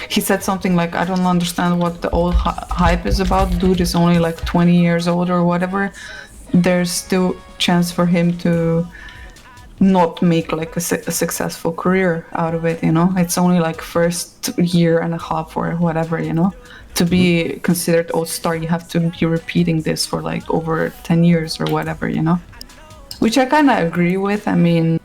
he said something like, "I don't understand what the old hype is about. Dude is only like 20 years old or whatever. There's still chance for him to not make like a successful career out of it, you know? It's only like first year and a half or whatever, you know? To be considered all-star, you have to be repeating this for like over 10 years or whatever, you know? Which I kind of agree with. I mean,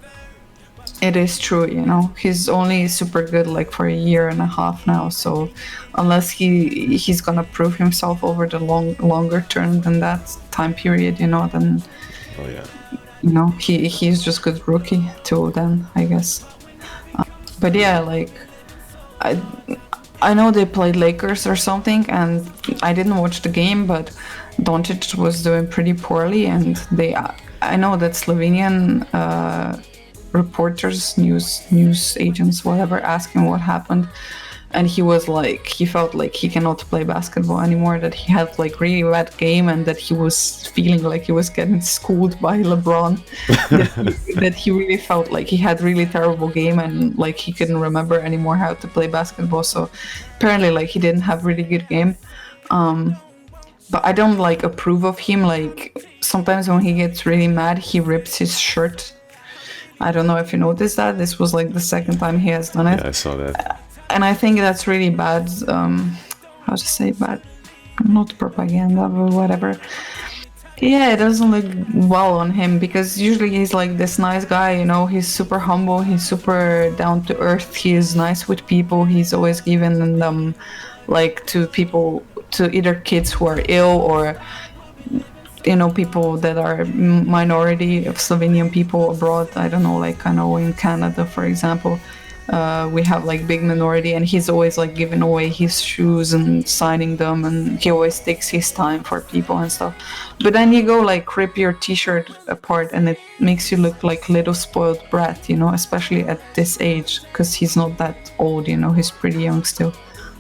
it is true, you know? He's only super good like for a year and a half now, so unless he's gonna prove himself over the longer term than that time period, you know, then... Oh yeah. You know, he's just good rookie till then, I guess. But yeah, like I know they played Lakers or something, and I didn't watch the game, but Doncic was doing pretty poorly, and I know that Slovenian reporters, news agents, whatever, asked him what happened. And he was like, he felt like he cannot play basketball anymore, that he had like really bad game, and that he was feeling like he was getting schooled by LeBron. that he really felt like he had really terrible game, and like he couldn't remember anymore how to play basketball. So apparently like he didn't have really good game. But I don't like approve of him. Like sometimes when he gets really mad, he rips his shirt. I don't know if you noticed that. This was like the second time he has done it. Yeah, I saw that. And I think that's really bad, how to say bad, not propaganda, but whatever. Yeah, it doesn't look well on him, because usually he's like this nice guy, you know, he's super humble, he's super down to earth, he is nice with people, he's always giving them, like, to people, to either kids who are ill or, you know, people that are minority of Slovenian people abroad. I don't know, like, I know in Canada, for example, we have like big minority, and he's always like giving away his shoes and signing them, and he always takes his time for people and stuff. But then you go like rip your t-shirt apart, and it makes you look like little spoiled brat, you know, especially at this age, because he's not that old, you know, he's pretty young still.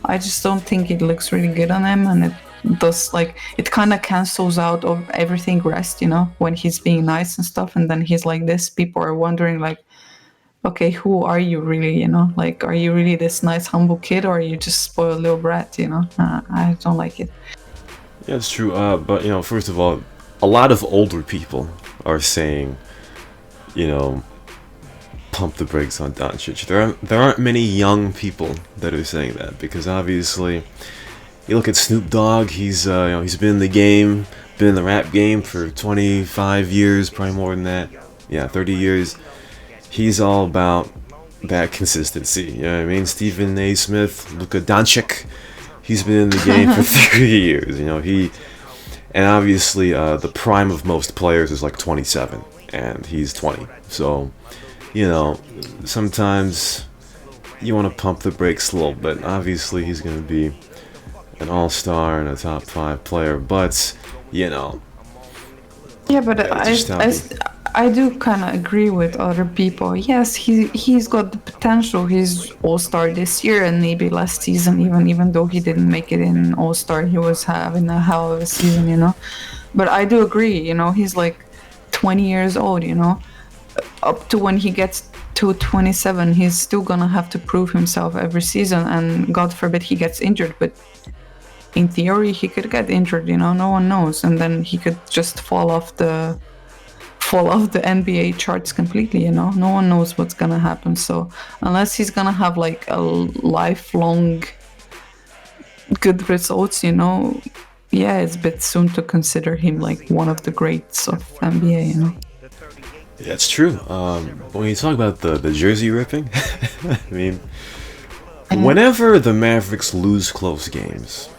I just don't think it looks really good on him, and it does, like, it kind of cancels out of everything rest, you know, when he's being nice and stuff, and then he's like this, people are wondering like, okay, who are you really, you know? Like, are you really this nice, humble kid, or are you just spoiled little brat, you know? I don't like it. Yeah, it's true. But, you know, first of all, a lot of older people are saying, you know, pump the brakes on Doncic. There aren't many young people that are saying that, because obviously, you look at Snoop Dogg, he's been in the game, been in the rap game for 25 years, probably more than that. Yeah, 30 years. He's all about that consistency, you know what I mean? Stephen A. Smith, Luka Doncic, he's been in the game for 30 years, you know, and obviously the prime of most players is like 27, and he's 20, so, you know, sometimes you want to pump the brakes a little bit. Obviously he's going to be an all-star and a top 5 player, but, you know. Yeah, but I do kind of agree with other people. Yes, he's got the potential. He's all-star this year, and maybe last season, even though he didn't make it in all-star, he was having a hell of a season, you know. But I do agree, you know, he's like 20 years old, you know. Up to when he gets to 27, he's still gonna have to prove himself every season, and God forbid he gets injured, but in theory he could get injured, you know, no one knows, and then he could just fall fall off the NBA charts completely, you know. No one knows what's gonna happen. So unless he's gonna have like a lifelong good results, you know, yeah, it's a bit soon to consider him like one of the greats of NBA, you know. That's true. When you talk about the jersey ripping, I mean, whenever the Mavericks lose close games,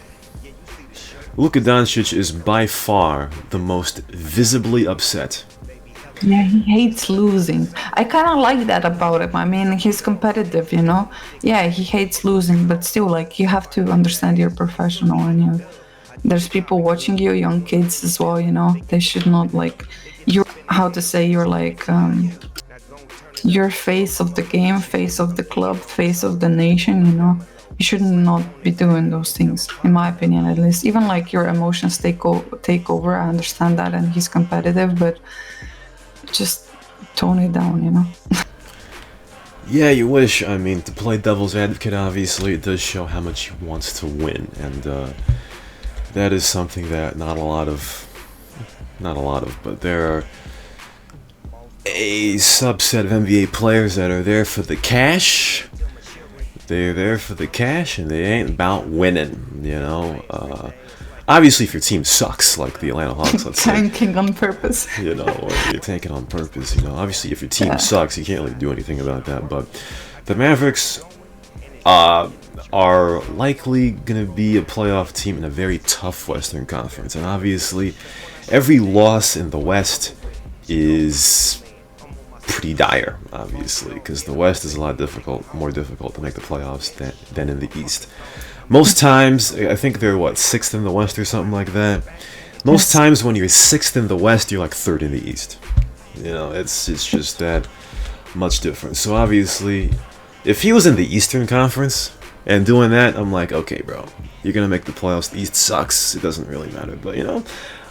Luka Doncic is by far the most visibly upset. Yeah, he hates losing. I kind of like that about him. I mean, he's competitive, you know. Yeah, he hates losing, but still, like, you have to understand you're professional, and there's people watching you, young kids as well, you know. They should not, like, you're, how to say, you're like, you're face of the game, face of the club, face of the nation, you know. You should not be doing those things, in my opinion, at least. Even like your emotions take over. I understand that, and he's competitive, but just tone it down, you know. Yeah, you wish. I mean, to play devil's advocate, obviously, it does show how much he wants to win, and that is something that not a lot of, but there are a subset of NBA players that are there for the cash. They're there for the cash, and they ain't about winning, you know. Obviously, if your team sucks, like the Atlanta Hawks, let's say. Tanking on purpose. You know, or you're tanking on purpose, you know. Obviously, if your team sucks, you can't really do anything about that. But the Mavericks are likely going to be a playoff team in a very tough Western Conference. And obviously, every loss in the West is pretty dire, obviously, because the West is a lot more difficult to make the playoffs than in the East. Most times, I think they're, 6th in the West or something like that. Most times when you're 6th in the West, you're like 3rd in the East. You know, it's just that much different. So obviously, if he was in the Eastern Conference and doing that, I'm like, okay, bro, you're going to make the playoffs. The East sucks. It doesn't really matter. But, you know,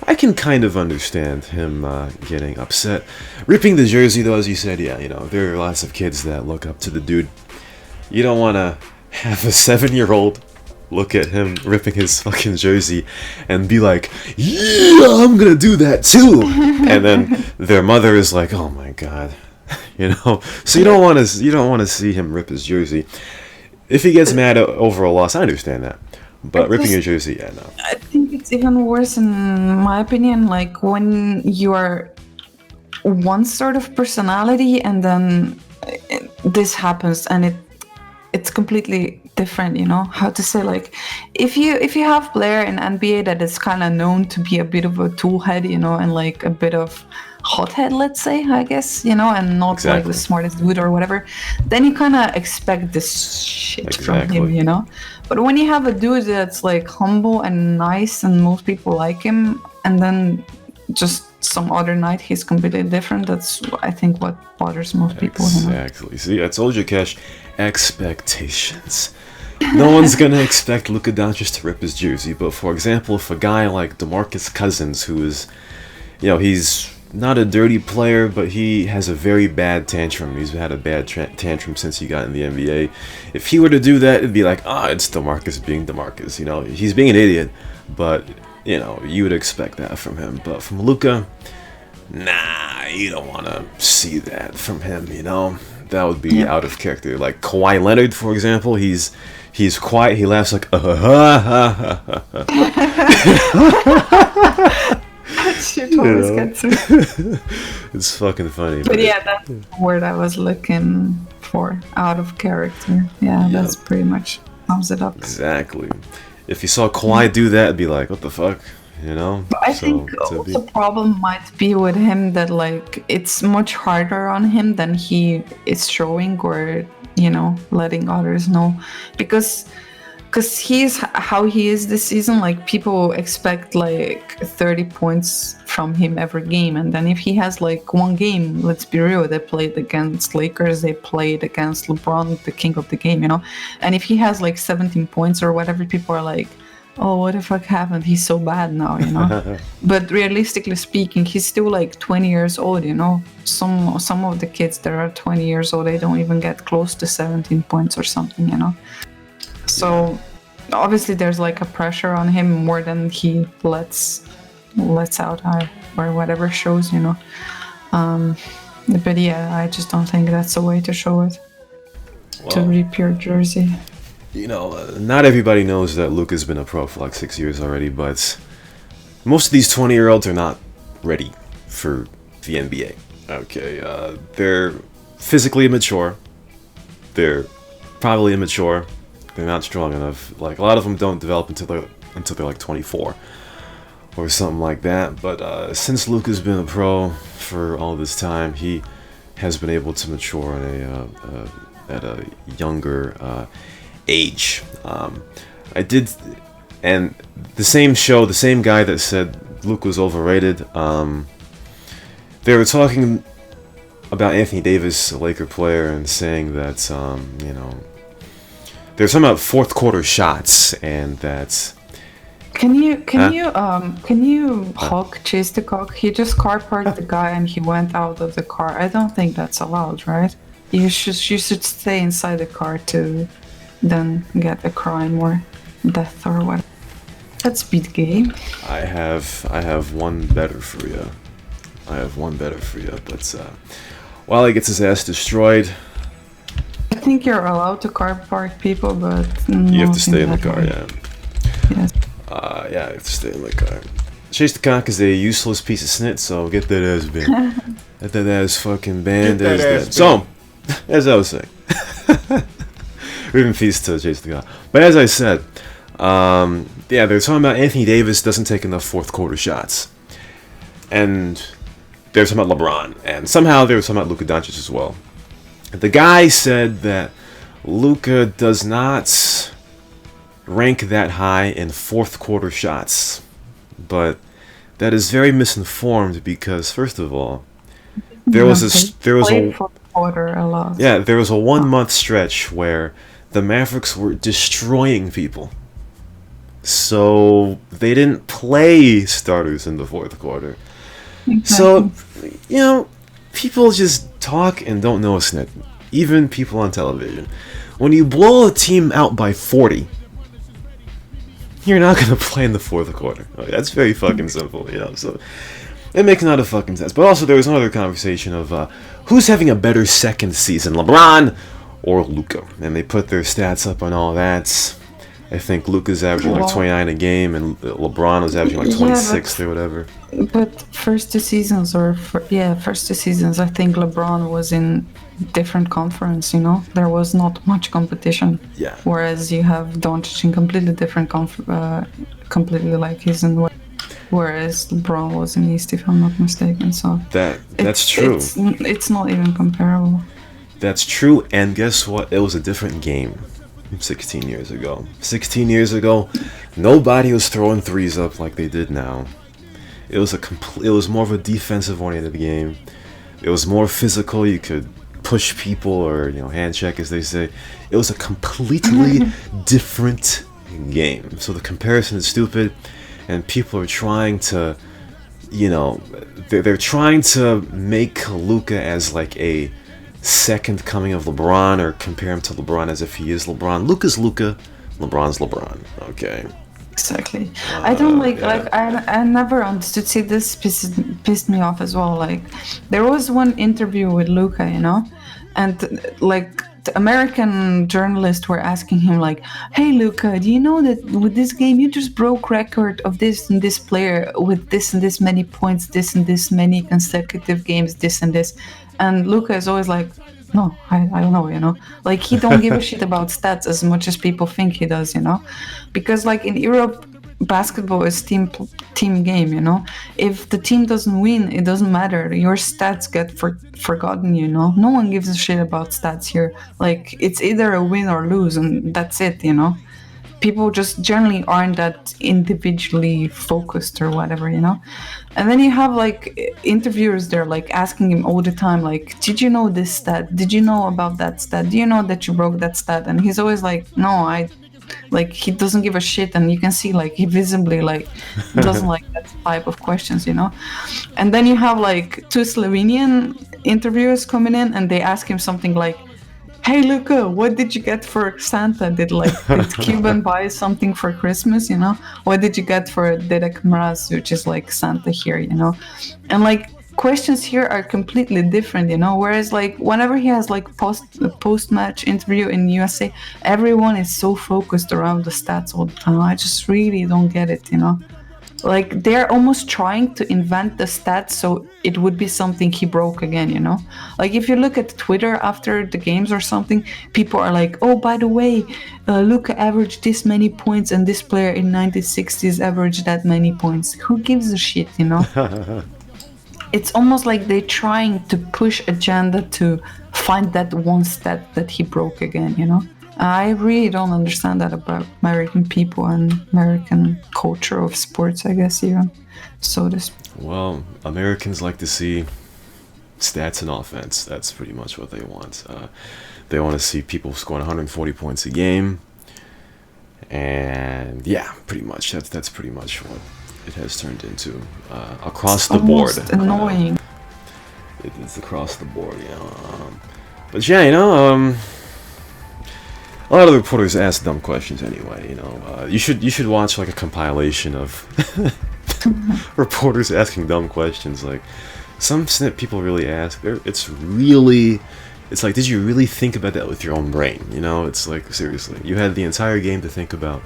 I can kind of understand him getting upset. Ripping the jersey, though, as you said, yeah, you know, there are lots of kids that look up to the dude. You don't want to have a 7-year-old look at him ripping his fucking jersey and be like, yeah, I'm gonna do that too. And then their mother is like, oh my god, you know. So you don't want to see him rip his jersey. If he gets mad over a loss, I understand that. But ripping your jersey, yeah, no. I think it's even worse, in my opinion. Like when you are one sort of personality, and then this happens, and it's completely different, you know. How to say, like, if you have player in NBA that is kind of known to be a bit of a toolhead, you know, and like a bit of hothead, let's say, I guess, you know, and not like the smartest dude or whatever, then you kind of expect this shit from him, you know. But when you have a dude that's like humble and nice and most people like him, and then just some other night he's completely different, that's I think what bothers most people. Exactly. You know? See, I told you, Cash, expectations. No one's gonna expect Luka Doncic to rip his jersey, but for example, if a guy like DeMarcus Cousins, who is, you know, he's not a dirty player, but he has a very bad tantrum. He's had a bad tantrum since he got in the NBA. If he were to do that, it'd be like, it's DeMarcus being DeMarcus. You know, he's being an idiot, but you know, you would expect that from him. But from Luka, nah, you don't want to see that from him, you know. That would be out of character. Like Kawhi Leonard, for example, he's quiet. He laughs like, Shit always gets me. It's fucking funny. But yeah, that's the word I was looking for. Out of character. Yeah, that's pretty much sums it up. Exactly. If you saw Kawhi do that, it'd be like, what the fuck? You know? But I think the problem might be with him that, like, it's much harder on him than he is showing or, you know, letting others know. Because he's how he is this season, like, people expect, like, 30 points from him every game. And then if he has, like, one game, let's be real, they played against Lakers, they played against LeBron, the king of the game, you know? And if he has, like, 17 points or whatever, people are like, oh, what the fuck happened? He's so bad now, you know? But realistically speaking, he's still like 20 years old, you know? Some of the kids that are 20 years old, they don't even get close to 17 points or something, you know? So obviously there's like a pressure on him more than he lets out or whatever shows, you know? But yeah, I just don't think that's the way to show it. To rip your jersey. Not everybody knows that Luka's been a pro for like 6 years already, but most of these 20-year-olds are not ready for the NBA. Okay, they're physically immature. They're probably immature. They're not strong enough. Like, a lot of them don't develop until they're like 24 or something like that. But since Luka's been a pro for all this time, he has been able to mature at a younger age. And the same guy that said Luka was overrated, they were talking about Anthony Davis, a Laker player, and saying that they were talking about fourth quarter shots, and that. Can you hawk chase the cock? He just car parked the guy and he went out of the car. I don't think that's allowed, right? You should stay inside the car to then get a crime or death or whatever. That's speed game. I have one better for you. But while he gets his ass destroyed, I think you're allowed to car park people, but you have to stay in the car. Way. Yeah. Yes. You have to stay in the car. Chase the Cock is a useless piece of snit, so get that ass banned. Get that ass fucking banned. So, as I was saying, even peace to Chase the Cock. But as I said, they're talking about Anthony Davis doesn't take enough fourth quarter shots, and they're talking about LeBron, and somehow they were talking about Luka Doncic as well. The guy said that Luka does not rank that high in fourth quarter shots, but that is very misinformed because, first of all, there was a quarter a lot. Yeah, there was a 1 month stretch where the Mavericks were destroying people, so they didn't play starters in the fourth quarter. Exactly. So, people just talk and don't know a snit. Even people on television. When you blow a team out by 40, you're not going to play in the fourth quarter. That's very fucking simple, So it makes not a fucking sense. But also there was another conversation of who's having a better second season, LeBron or Luka? And they put their stats up on all that. I think Luka's averaging like 29 a game, and LeBron was averaging like 26 or whatever. But first two seasons, I think LeBron was in different conference, There was not much competition. Yeah. Whereas you have Doncic in completely different completely like he's in West. Whereas LeBron was in East, if I'm not mistaken. So that's true. It's not even comparable. That's true, and guess what? It was a different game 16 years ago. 16 years ago, nobody was throwing threes up like they did now. It was more of a defensive-oriented game. It was more physical. You could push people or hand check, as they say. It was a completely different game. So the comparison is stupid, and people are trying to, they're trying to make Luka as like a second coming of LeBron, or compare him to LeBron as if he is LeBron. Luka's Luka, LeBron's LeBron. Okay. Exactly. I don't I never understood. See, this pissed me off as well. Like, there was one interview with Luka, and the American journalists were asking him like, "Hey Luka, do you know that with this game you just broke record of this and this player with this and this many points, this and this many consecutive games, this and this?" And Luka is always like, "No, I don't know, Like, he don't give a shit about stats as much as people think he does, Because like in Europe, basketball is team game, If the team doesn't win, it doesn't matter. Your stats get forgotten, No one gives a shit about stats here. Like, it's either a win or lose, and that's it, People just generally aren't that individually focused or whatever, And then you have like interviewers there like asking him all the time, like, "Did you know this stat? Did you know about that stat? Do you know that you broke that stat?" And he's always like, "No, he doesn't give a shit." And you can see like he visibly like doesn't like that type of questions, And then you have like two Slovenian interviewers coming in, and they ask him something like, "Hey Luka, what did you get for Santa? Did Cuban buy something for Christmas, What did you get for Dedek Mraz, which is like Santa here, And like questions here are completely different, you know. Whereas like whenever he has like post match interview in USA, everyone is so focused around the stats all the time. I just really don't get it, you know. Like they're almost trying to invent the stats so it would be something he broke again, you know. Like if you look at Twitter after the games or something, people are like, oh, by the way, Luka averaged this many points and this player in 1960s averaged that many points. Who gives a shit, you know? It's almost like they're trying to push agenda to find that one stat that he broke again, you know. I really don't understand that about American people and American culture of sports, I guess, even. So this. Well, Americans like to see stats and offense. That's pretty much what they want. They want to see people scoring 140 points a game. And yeah, pretty much. That's pretty much what it has turned into across the board. It's annoying. It's across the board, you know. But yeah, you know, a lot of the reporters ask dumb questions anyway. You know, you should watch like a compilation of reporters asking dumb questions. Like some snip people really ask. It's like, did you really think about that with your own brain? You know, it's like seriously, you had the entire game to think about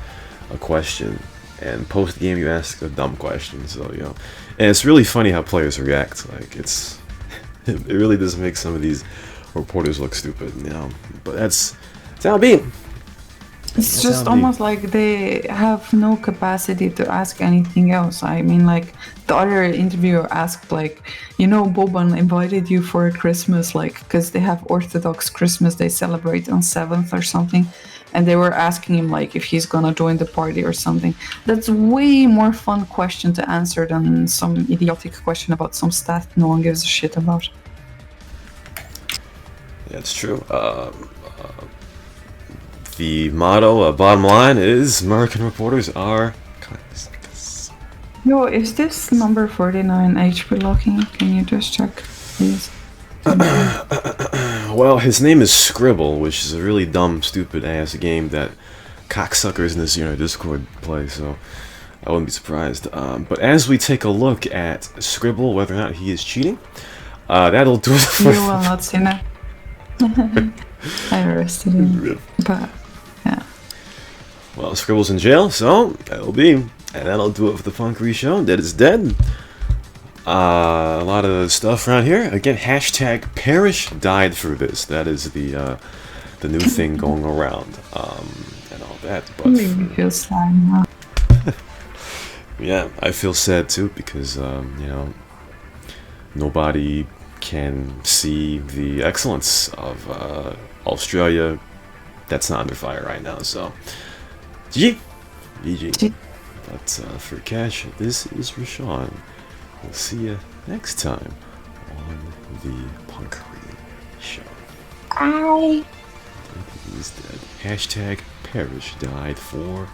a question, and post game you ask a dumb question. So you know, and it's really funny how players react. Like it really does make some of these reporters look stupid. You know, but that's how it be. It's just almost like they have no capacity to ask anything else. I mean, like the other interviewer asked, like, you know, Boban invited you for Christmas, like, because they have Orthodox Christmas, they celebrate on 7th or something, and they were asking him like if he's gonna join the party or something. That's way more fun question to answer than some idiotic question about some stat no one gives a shit about. Yeah, it's true. The motto, bottom line, is American reporters are cocksuckers. Yo, is this number 49 HP locking? Can you just check, please? Well, his name is Scribble, which is a really dumb, stupid ass game that cocksuckers in this Discord play, so I wouldn't be surprised. But as we take a look at Scribble, whether or not he is cheating, that'll do it for... You will not see that. I arrested him, but yeah. Well, Scribble's in jail, so that'll do it for the Punkery Show. Dead is dead. A lot of stuff around here. Again, hashtag Perish died for this. That is the new thing going around, and all that. But I feel sad now. Yeah, I feel sad too because nobody can see the excellence of Australia that's not under fire right now. So, GG. But for Cash, this is Rashawn. We'll see you next time on the Punkery Show. Bye. He's dead. Hashtag Perish died for